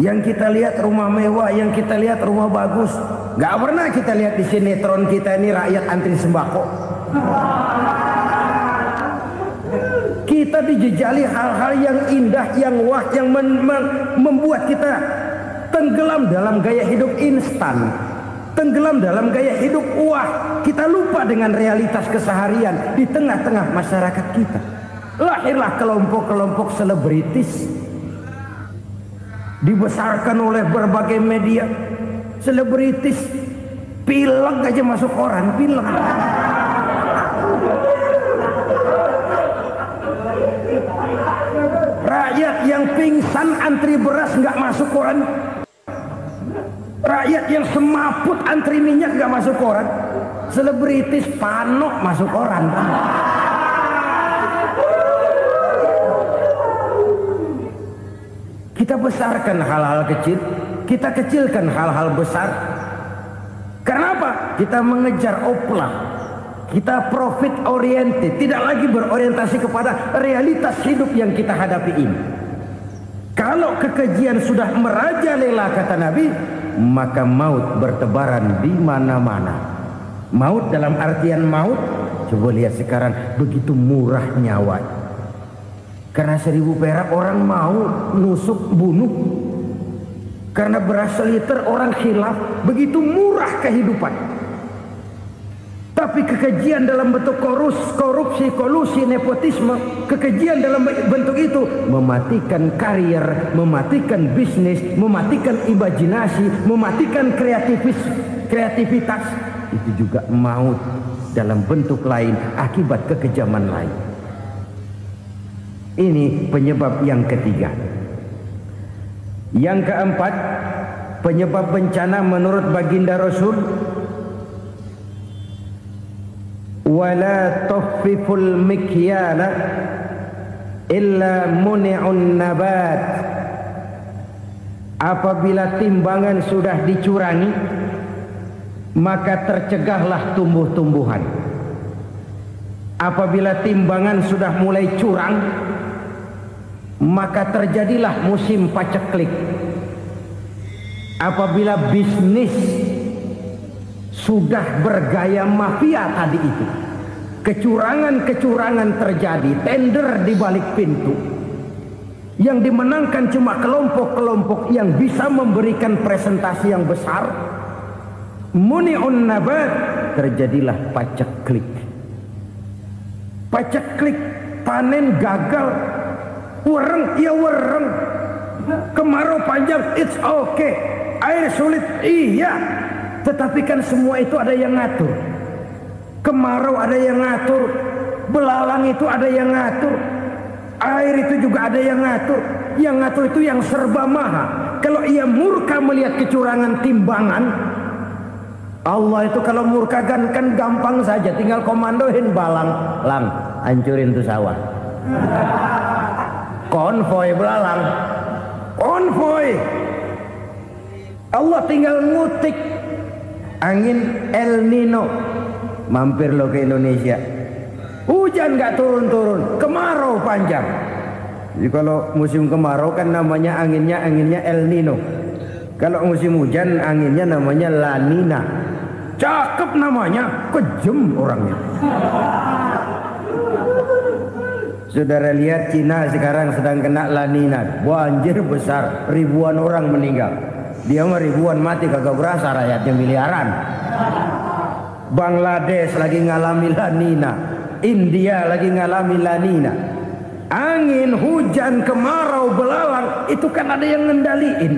yang kita lihat rumah mewah, yang kita lihat rumah bagus. Gak pernah kita lihat di sinetron kita ini rakyat antri sembako. Kita dijejali hal-hal yang indah, yang wah, yang membuat kita tenggelam dalam gaya hidup instan, tenggelam dalam gaya hidup wah. Kita lupa dengan realitas keseharian di tengah-tengah masyarakat kita. Lahirlah kelompok-kelompok selebritis, dibesarkan oleh berbagai media. Selebritis pilek aja masuk koran, pilek. Rakyat yang pingsan antri beras nggak masuk koran. Rakyat yang semaput antri minyak nggak masuk koran. Selebritis panok masuk koran. Kita besarkan hal-hal kecil, kita kecilkan hal-hal besar. Karena apa? Kita mengejar oplah, kita profit oriented, tidak lagi berorientasi kepada realitas hidup yang kita hadapi ini. Kalau kekejian sudah merajalela kata Nabi, maka maut bertebaran di mana-mana. Maut dalam artian maut, coba lihat sekarang begitu murah nyawa. Karena 1000 perak orang mau nusuk bunuh. Karena beras seliter orang khilaf, begitu murah kehidupan. Tapi kekejian dalam bentuk korupsi, kolusi, nepotisme, kekejian dalam bentuk itu mematikan karier, mematikan bisnis, mematikan imajinasi, mematikan kreativitas. Itu juga maut dalam bentuk lain akibat kekejaman lain. Ini penyebab yang ketiga. Yang keempat, penyebab bencana menurut baginda Rasul, wala tukhfiful mikyala illa muni'un nabat. Apabila timbangan sudah dicurangi, maka tercegahlah tumbuh-tumbuhan. Apabila timbangan sudah mulai curang, maka terjadilah musim paceklik. Apabila bisnis sudah bergaya mafia tadi itu, kecurangan-kecurangan terjadi, tender di balik pintu, yang dimenangkan cuma kelompok-kelompok yang bisa memberikan presentasi yang besar, muni'un nabat, terjadilah paceklik. Paceklik, panen gagal, wereng ya wereng, kemarau panjang it's okay, air sulit iya, tetapi kan semua itu ada yang ngatur. Kemarau ada yang ngatur, belalang itu ada yang ngatur, air itu juga ada yang ngatur. Yang ngatur itu yang serba maha. Kalau ia murka melihat kecurangan timbangan, Allah itu kalau murka kan gampang saja, tinggal komandoin balang, lang, hancurin tuh sawah. Konvoy belalang, konvoy. Allah tinggal ngutik angin El Nino, mampir lo ke Indonesia. Hujan nggak turun-turun, kemarau panjang. Jadi kalau musim kemarau kan namanya anginnya El Nino. Kalau musim hujan anginnya namanya La Nina. Cakep namanya, kejem orangnya. Saudara lihat Cina sekarang sedang kena La Nina, banjir besar, ribuan orang meninggal. Dia mah ribuan mati kagak berasa, rakyatnya miliaran. Bangladesh lagi ngalami La Nina, India lagi ngalami La Nina. Angin, hujan, kemarau, belalang itu kan ada yang ngendaliin.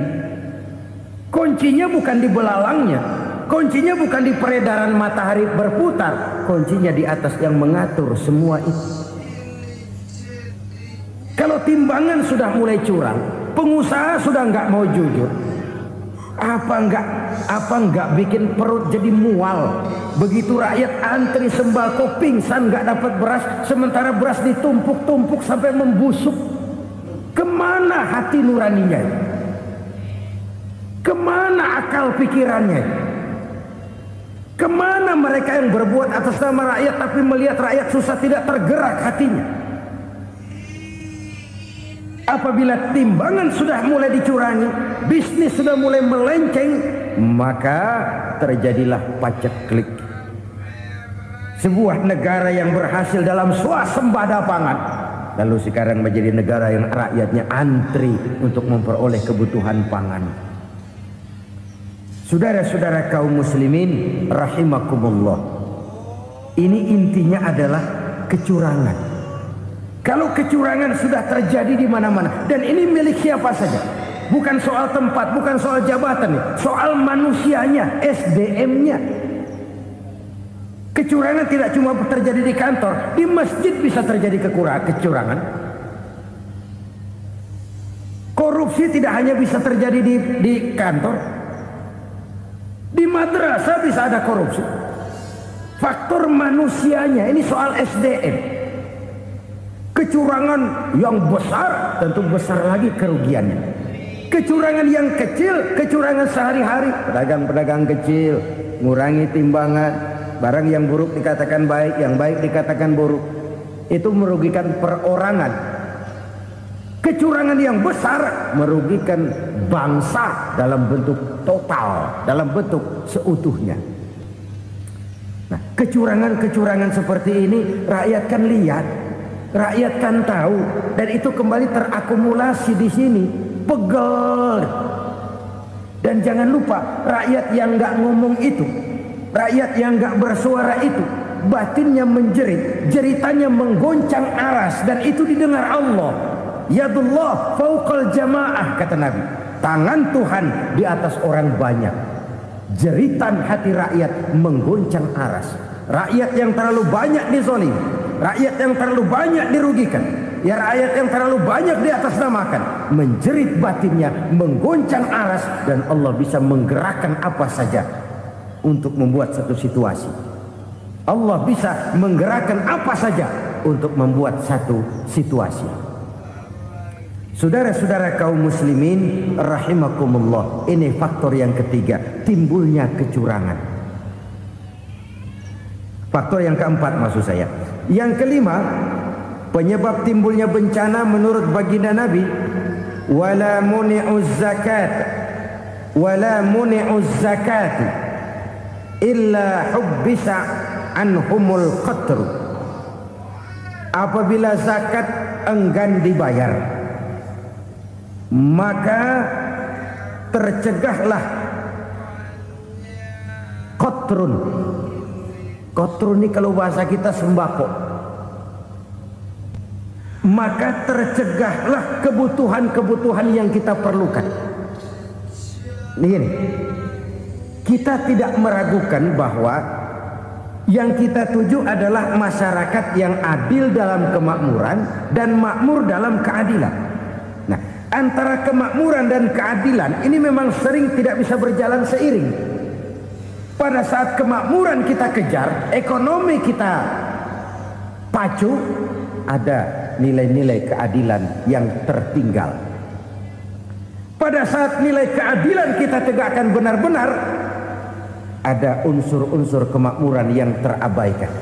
Kuncinya bukan di belalangnya, kuncinya bukan di peredaran matahari berputar, kuncinya di atas yang mengatur semua itu. Kalau timbangan sudah mulai curang, pengusaha sudah nggak mau jujur, apa enggak bikin perut jadi mual. Begitu rakyat antri sembako pingsan nggak dapat beras, sementara beras ditumpuk-tumpuk sampai membusuk. Kemana hati nuraninya? Kemana akal pikirannya? Kemana mereka yang berbuat atas nama rakyat tapi melihat rakyat susah tidak tergerak hatinya? Apabila timbangan sudah mulai dicurangi, bisnis sudah mulai melenceng, maka terjadilah paceklik. Sebuah negara yang berhasil dalam swasembada pangan, lalu sekarang menjadi negara yang rakyatnya antri untuk memperoleh kebutuhan pangan. Saudara-saudara kaum muslimin rahimakumullah, ini intinya adalah kecurangan. Kalau kecurangan sudah terjadi di mana-mana, dan ini milik siapa saja, bukan soal tempat, bukan soal jabatan, soal manusianya, SDM-nya. Kecurangan tidak cuma terjadi di kantor, di masjid bisa terjadi kecurangan. Korupsi tidak hanya bisa terjadi di kantor, di madrasah bisa ada korupsi. Faktor manusianya, ini soal SDM. Kecurangan yang besar tentu besar lagi kerugiannya. Kecurangan yang kecil, kecurangan sehari-hari, pedagang-pedagang kecil ngurangi timbangan, barang yang buruk dikatakan baik, yang baik dikatakan buruk, itu merugikan perorangan. Kecurangan yang besar merugikan bangsa dalam bentuk total, dalam bentuk seutuhnya. Nah, kecurangan-kecurangan seperti ini rakyat kan lihat, rakyat kan tahu, dan itu kembali terakumulasi di sini, pegel. Dan jangan lupa, rakyat yang nggak ngomong itu, rakyat yang nggak bersuara itu, batinnya menjerit, jeritannya menggoncang aras, dan itu didengar Allah. Yadullah fauqal jamaah, kata Nabi, tangan Tuhan di atas orang banyak. Jeritan hati rakyat menggoncang aras. Rakyat yang terlalu banyak dizolimi, rakyat yang terlalu banyak dirugikan, ya rakyat yang terlalu banyak di atas namakan, menjerit batinnya, menggoncang aras, dan Allah bisa menggerakkan apa saja untuk membuat satu situasi. Allah bisa menggerakkan apa saja untuk membuat satu situasi. Saudara-saudara kaum muslimin rahimakumullah, ini faktor yang ketiga, timbulnya kecurangan. Faktor yang keempat maksud saya. Yang kelima, penyebab timbulnya bencana menurut baginda Nabi, wala muni'uz zakat wala muni'uz zakat illa hubbisa anhumul qatr. Apabila zakat enggan dibayar, maka tercegahlah qatrun. Qatrun ini kalau bahasa kita sembako. Maka tercegahlah kebutuhan-kebutuhan yang kita perlukan. Ini, kita tidak meragukan bahwa yang kita tuju adalah masyarakat yang adil dalam kemakmuran dan makmur dalam keadilan. Nah, antara kemakmuran dan keadilan ini memang sering tidak bisa berjalan seiring. Pada saat kemakmuran kita kejar, ekonomi kita pacu, ada nilai-nilai keadilan yang tertinggal. Pada saat nilai keadilan kita tegakkan benar-benar, ada unsur-unsur kemakmuran yang terabaikan.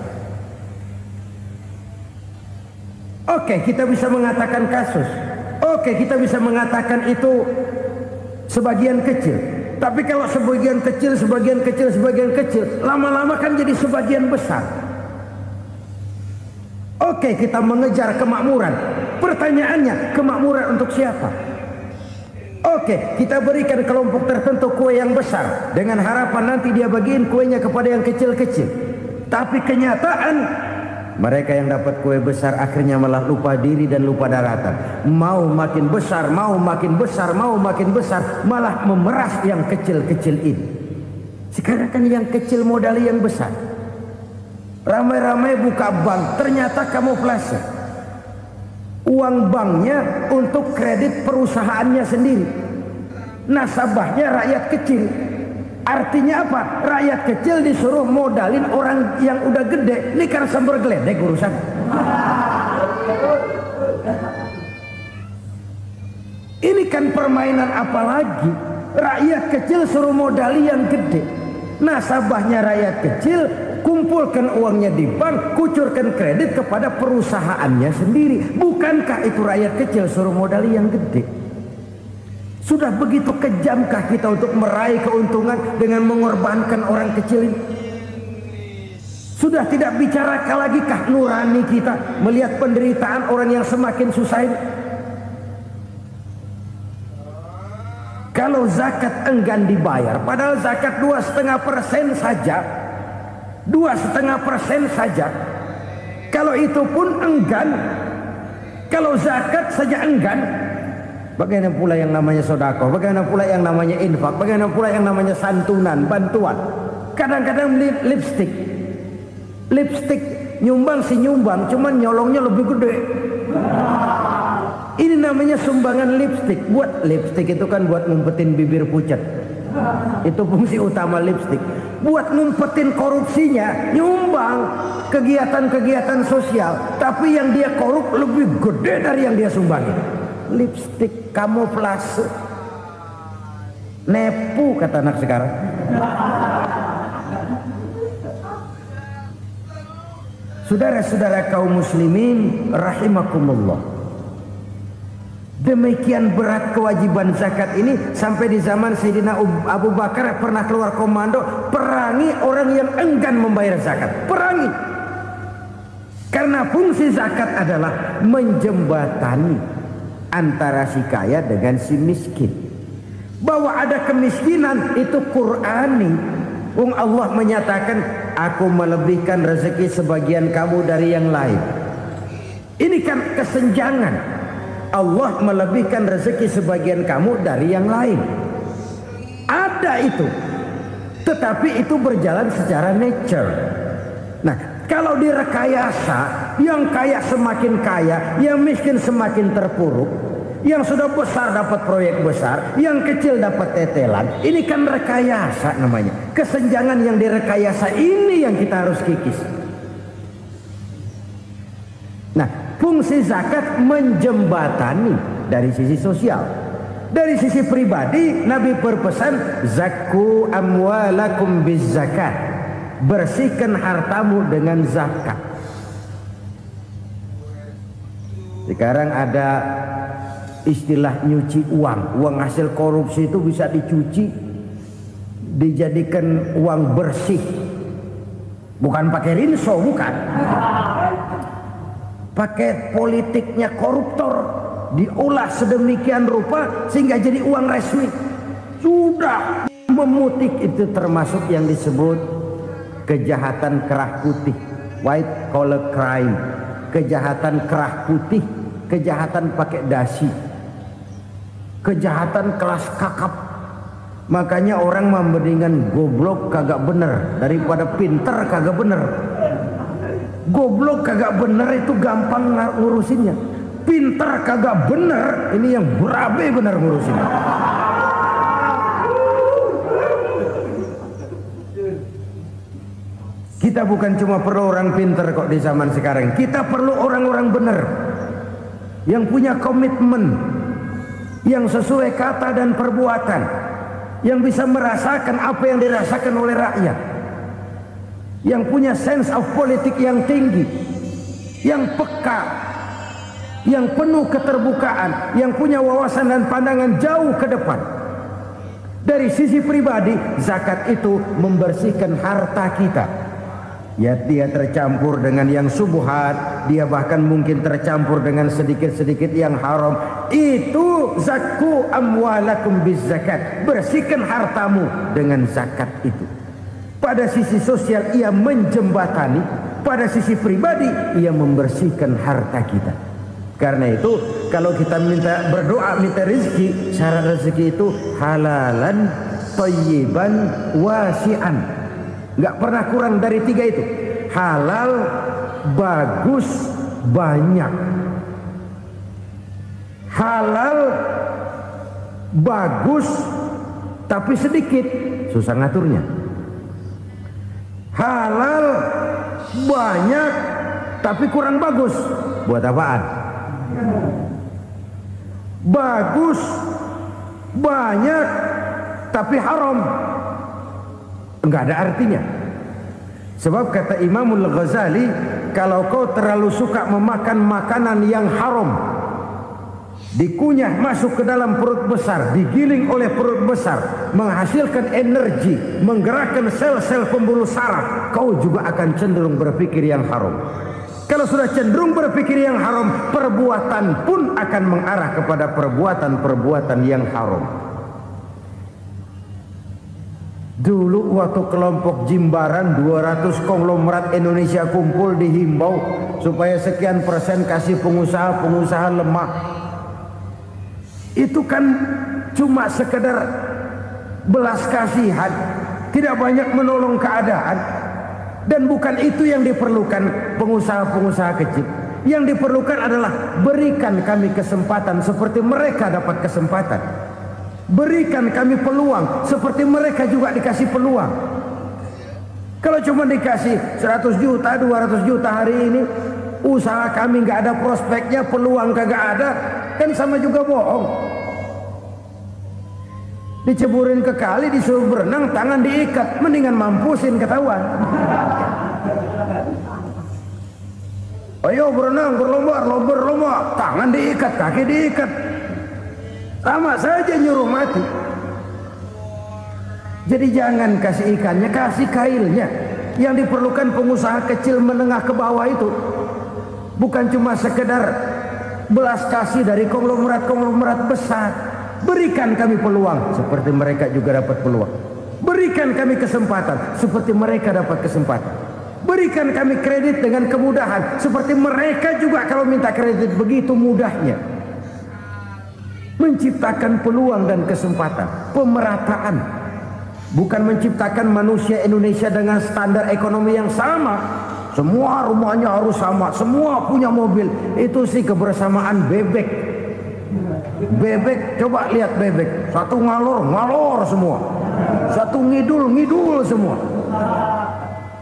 Oke, kita bisa mengatakan kasus. Oke, kita bisa mengatakan itu sebagian kecil. Tapi kalau sebagian kecil, lama-lama kan jadi sebagian besar. Oke, kita mengejar kemakmuran. Pertanyaannya, kemakmuran untuk siapa? Oke, kita berikan kelompok tertentu kue yang besar dengan harapan nanti dia bagiin kuenya kepada yang kecil-kecil. Tapi kenyataan, mereka yang dapat kue besar akhirnya malah lupa diri dan lupa daratan. Mau makin besar, malah memeras yang kecil-kecil ini. Sekarang kan yang kecil modali yang besar. Ramai-ramai buka bank, ternyata kamuflase. Uang banknya untuk kredit perusahaannya sendiri. Nasabahnya rakyat kecil. Artinya apa? Rakyat kecil disuruh modalin orang yang udah gede. Ini kan sambar geledek urusan. Ini kan permainan apa lagi? Rakyat kecil suruh modali yang gede. Nasabahnya rakyat kecil, kumpulkan uangnya di bank, kucurkan kredit kepada perusahaannya sendiri. Bukankah itu rakyat kecil suruh modali yang gede? Sudah begitu kejamkah kita untuk meraih keuntungan dengan mengorbankan orang kecil ini? Sudah tidak bicara lagi kah nurani kita melihat penderitaan orang yang semakin susah ini? Kalau zakat enggan dibayar, padahal zakat 2,5% saja, 2,5% saja. Kalau itu pun enggan, kalau zakat saja enggan, bagaimana pula yang namanya sedekah, bagaimana pula yang namanya infak, bagaimana pula yang namanya santunan, bantuan. Kadang-kadang lipstick nyumbang si nyumbang, cuman nyolongnya lebih gede. Ini namanya sumbangan lipstick. Buat lipstick itu kan buat ngumpetin bibir pucat. Itu fungsi utama lipstick. Buat ngumpetin korupsinya, nyumbang kegiatan-kegiatan sosial, tapi yang dia korup lebih gede dari yang dia sumbangin. Lipstick kamuflase, nepu kata anak sekarang. Saudara-saudara kaum muslimin rahimakumullah, demikian berat kewajiban zakat ini sampai di zaman Sayyidina Abu Bakar pernah keluar komando perangi orang yang enggan membayar zakat. Perangi, karena fungsi zakat adalah menjembatani antara si kaya dengan si miskin. Bahwa ada kemiskinan itu Qur'ani. Allah menyatakan, aku melebihkan rezeki sebagian kamu dari yang lain. Ini kan kesenjangan. Allah melebihkan rezeki sebagian kamu dari yang lain. Ada itu. Tetapi itu berjalan secara nature. Nah, kalau direkayasa, Yang kaya semakin kaya, yang miskin semakin terpuruk. Yang sudah besar dapat proyek besar, yang kecil dapat tetelan. Ini kan rekayasa namanya. Kesenjangan yang direkayasa ini yang kita harus kikis. Nah, fungsi zakat menjembatani dari sisi sosial. Dari sisi pribadi, Nabi berpesan, zakku amwalakum biz zakat. Bersihkan hartamu dengan zakat. Sekarang ada istilah nyuci uang hasil korupsi itu bisa dicuci, dijadikan uang bersih, bukan pakai rinso, bukan, pakai politiknya koruptor, diolah sedemikian rupa sehingga jadi uang resmi. Sudah memutik, itu termasuk yang disebut kejahatan kerah putih, white collar crime, kejahatan kerah putih, kejahatan pakai dasi, kejahatan kelas kakap. Makanya orang mendingan goblok kagak bener daripada pinter kagak bener. Goblok kagak bener itu gampang ngurusinnya. Pinter kagak bener ini yang berabe bener ngurusinnya. Kita bukan cuma perlu orang pinter kok di zaman sekarang. Kita perlu orang-orang bener yang punya komitmen, yang sesuai kata dan perbuatan, yang bisa merasakan apa yang dirasakan oleh rakyat, yang punya sense of politik yang tinggi, yang peka, yang penuh keterbukaan, yang punya wawasan dan pandangan jauh ke depan. Dari sisi pribadi, zakat itu membersihkan harta kita. Ya, dia tercampur dengan yang subuhat, dia bahkan mungkin tercampur dengan sedikit-sedikit yang haram. Itu zakku amwalakum biz zakat. Bersihkan hartamu dengan zakat itu. Pada sisi sosial ia menjembatani, pada sisi pribadi ia membersihkan harta kita. Karena itu kalau kita berdoa minta rezeki, syarat rezeki itu halalan thayyiban wasi'an. Nggak pernah kurang dari 3 itu. Halal, bagus, banyak. Halal, bagus, tapi sedikit, susah ngaturnya. Halal, banyak, tapi kurang bagus. Buat apaan? Bagus, banyak, tapi haram. Enggak ada artinya. Sebab kata Imamul Ghazali, kalau kau terlalu suka memakan makanan yang haram, dikunyah masuk ke dalam perut besar, digiling oleh perut besar, menghasilkan energi, menggerakkan sel-sel pembuluh saraf, kau juga akan cenderung berpikir yang haram. Kalau sudah cenderung berpikir yang haram, perbuatan pun akan mengarah kepada perbuatan-perbuatan yang haram. Dulu waktu kelompok Jimbaran 200 konglomerat Indonesia kumpul dihimbau supaya sekian persen kasih pengusaha-pengusaha lemah. Itu kan cuma sekedar belas kasihan, tidak banyak menolong keadaan. Dan bukan itu yang diperlukan pengusaha-pengusaha kecil. Yang diperlukan adalah berikan kami kesempatan seperti mereka dapat kesempatan. Berikan kami peluang seperti mereka juga dikasih peluang. Kalau cuma dikasih 100 juta, 200 juta hari ini, usaha kami nggak ada prospeknya, peluang kagak ada, kan sama juga bohong. Diceburin ke kali, disuruh berenang, tangan diikat, mendingan mampusin ketahuan. Ayo berenang, berlomba, tangan diikat, kaki diikat. Sama saja nyuruh mati. Jadi jangan kasih ikannya, kasih kailnya. Yang diperlukan pengusaha kecil menengah ke bawah itu bukan cuma sekedar belas kasih dari konglomerat-konglomerat besar. Berikan kami peluang seperti mereka juga dapat peluang. Berikan kami kesempatan seperti mereka dapat kesempatan. Berikan kami kredit dengan kemudahan seperti mereka juga kalau minta kredit begitu mudahnya. Menciptakan peluang dan kesempatan, pemerataan, bukan menciptakan manusia Indonesia dengan standar ekonomi yang sama. semua rumahnya harus sama, semua punya mobil. Itu sih kebersamaan bebek. Bebek, coba lihat bebek, satu ngalor semua, satu ngidul semua.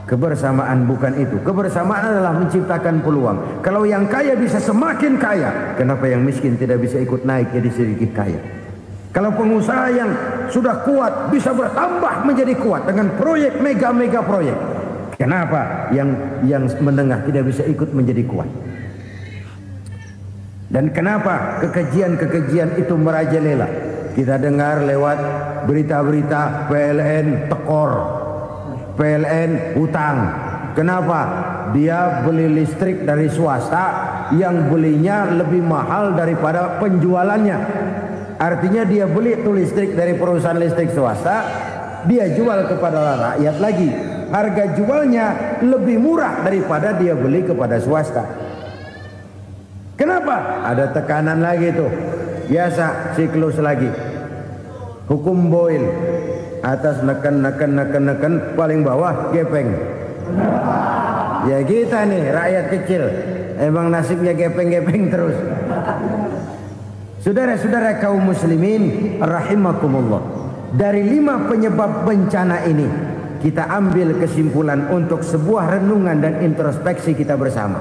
Kebersamaan bukan itu. Kebersamaan adalah menciptakan peluang. Kalau yang kaya bisa semakin kaya, kenapa yang miskin tidak bisa ikut naik jadi sedikit kaya? Kalau pengusaha yang sudah kuat bisa bertambah menjadi kuat dengan proyek mega proyek, kenapa yang menengah tidak bisa ikut menjadi kuat? Dan kenapa kekejian itu merajalela? Kita dengar lewat berita-berita PLN tekor, PLN hutang. Kenapa? Dia beli listrik dari swasta yang belinya lebih mahal daripada penjualannya. Artinya dia beli itu listrik dari perusahaan listrik swasta, dia jual kepada rakyat lagi. Harga jualnya lebih murah daripada dia beli kepada swasta. Kenapa? Ada tekanan lagi tuh. Biasa siklus lagi. Hukum Boyle. Atas neken, paling bawah gepeng. Ya kita nih rakyat kecil, emang nasibnya gepeng terus. Saudara-saudara kaum muslimin rahimakumullah, dari 5 penyebab bencana ini kita ambil kesimpulan untuk sebuah renungan dan introspeksi kita bersama.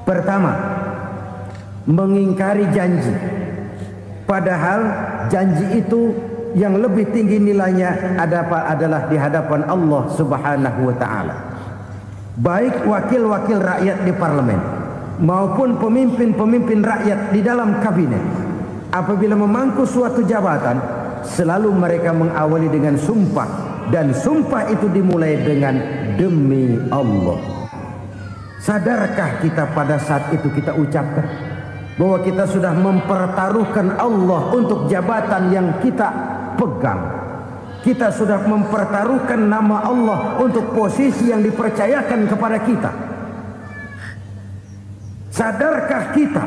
Pertama, mengingkari janji, padahal janji itu yang lebih tinggi nilainya adalah di hadapan Allah Subhanahu wa taala. Baik wakil-wakil rakyat di parlemen maupun pemimpin-pemimpin rakyat di dalam kabinet, apabila memangku suatu jabatan, selalu mereka mengawali dengan sumpah, dan sumpah itu dimulai dengan demi Allah. Sadarkah kita pada saat itu kita ucapkan bahwa kita sudah mempertaruhkan Allah untuk jabatan yang kita pegang? Kita sudah mempertaruhkan nama Allah untuk posisi yang dipercayakan kepada kita. Sadarkah kita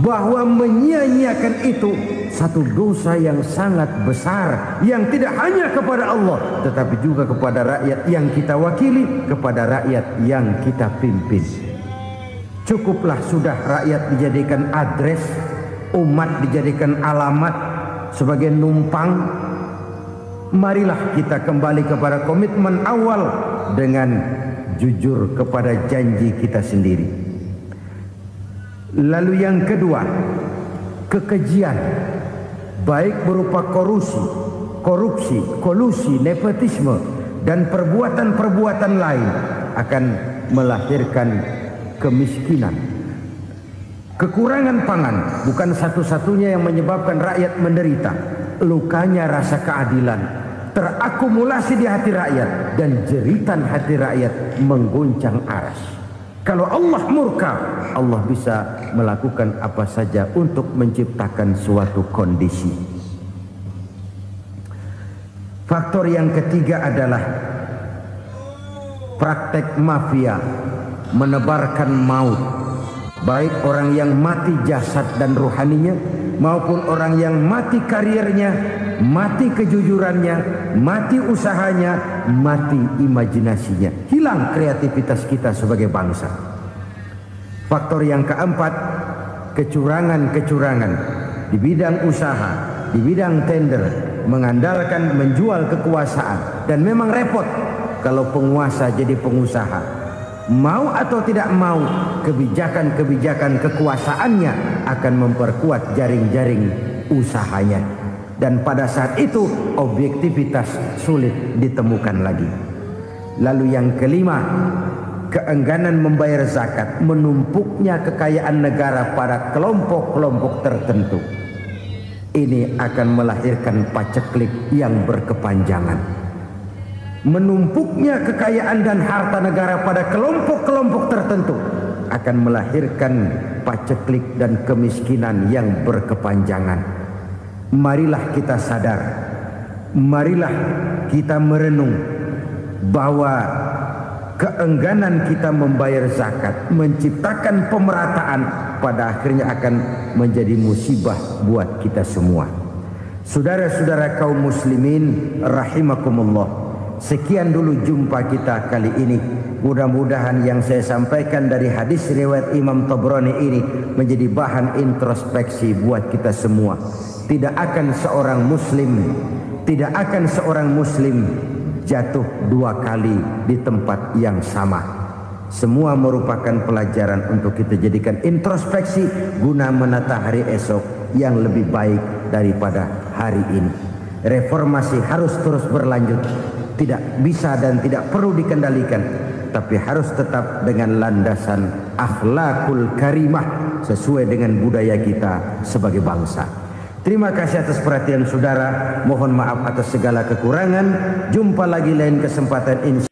bahwa menyia-nyiakan itu satu dosa yang sangat besar, yang tidak hanya kepada Allah tetapi juga kepada rakyat yang kita wakili, kepada rakyat yang kita pimpin. Cukuplah sudah rakyat dijadikan adres, umat dijadikan alamat sebagai numpang. Marilah kita kembali kepada komitmen awal dengan jujur kepada janji kita sendiri. Lalu yang kedua, kekejian, baik berupa korupsi, kolusi, nepotisme, dan perbuatan-perbuatan lain akan melahirkan kemiskinan. Kekurangan pangan bukan satu-satunya yang menyebabkan rakyat menderita. Lukanya rasa keadilan terakumulasi di hati rakyat, dan jeritan hati rakyat mengguncang aras. Kalau Allah murka, Allah bisa melakukan apa saja untuk menciptakan suatu kondisi. Faktor yang ketiga adalah praktek mafia menebarkan maut, baik orang yang mati jasad dan rohaninya maupun orang yang mati karirnya, mati kejujurannya, mati usahanya, mati imajinasinya. Hilang kreativitas kita sebagai bangsa. Faktor yang keempat, kecurangan-kecurangan di bidang usaha, di bidang tender, mengandalkan menjual kekuasaan. Dan memang repot kalau penguasa jadi pengusaha. Mau atau tidak mau, kebijakan-kebijakan kekuasaannya akan memperkuat jaring-jaring usahanya. Dan pada saat itu objektivitas sulit ditemukan lagi. Lalu yang kelima, keengganan membayar zakat, menumpuknya kekayaan negara pada kelompok-kelompok tertentu. Ini akan melahirkan paceklik yang berkepanjangan. Menumpuknya kekayaan dan harta negara pada kelompok-kelompok tertentu akan melahirkan paceklik dan kemiskinan yang berkepanjangan. Marilah kita sadar, marilah kita merenung bahwa keengganan kita membayar zakat, menciptakan pemerataan, pada akhirnya akan menjadi musibah buat kita semua. Saudara-saudara kaum muslimin rahimakumullah, Sekian dulu jumpa kita kali ini. Mudah-mudahan yang saya sampaikan dari hadis riwayat Imam Tabrani ini menjadi bahan introspeksi buat kita semua. Tidak akan seorang muslim jatuh dua kali di tempat yang sama. Semua merupakan pelajaran untuk kita jadikan introspeksi guna menata hari esok yang lebih baik daripada hari ini. Reformasi harus terus berlanjut. Tidak bisa dan tidak perlu dikendalikan, tapi harus tetap dengan landasan akhlakul karimah sesuai dengan budaya kita sebagai bangsa. Terima kasih atas perhatian saudara. Mohon maaf atas segala kekurangan. Jumpa lagi lain kesempatan.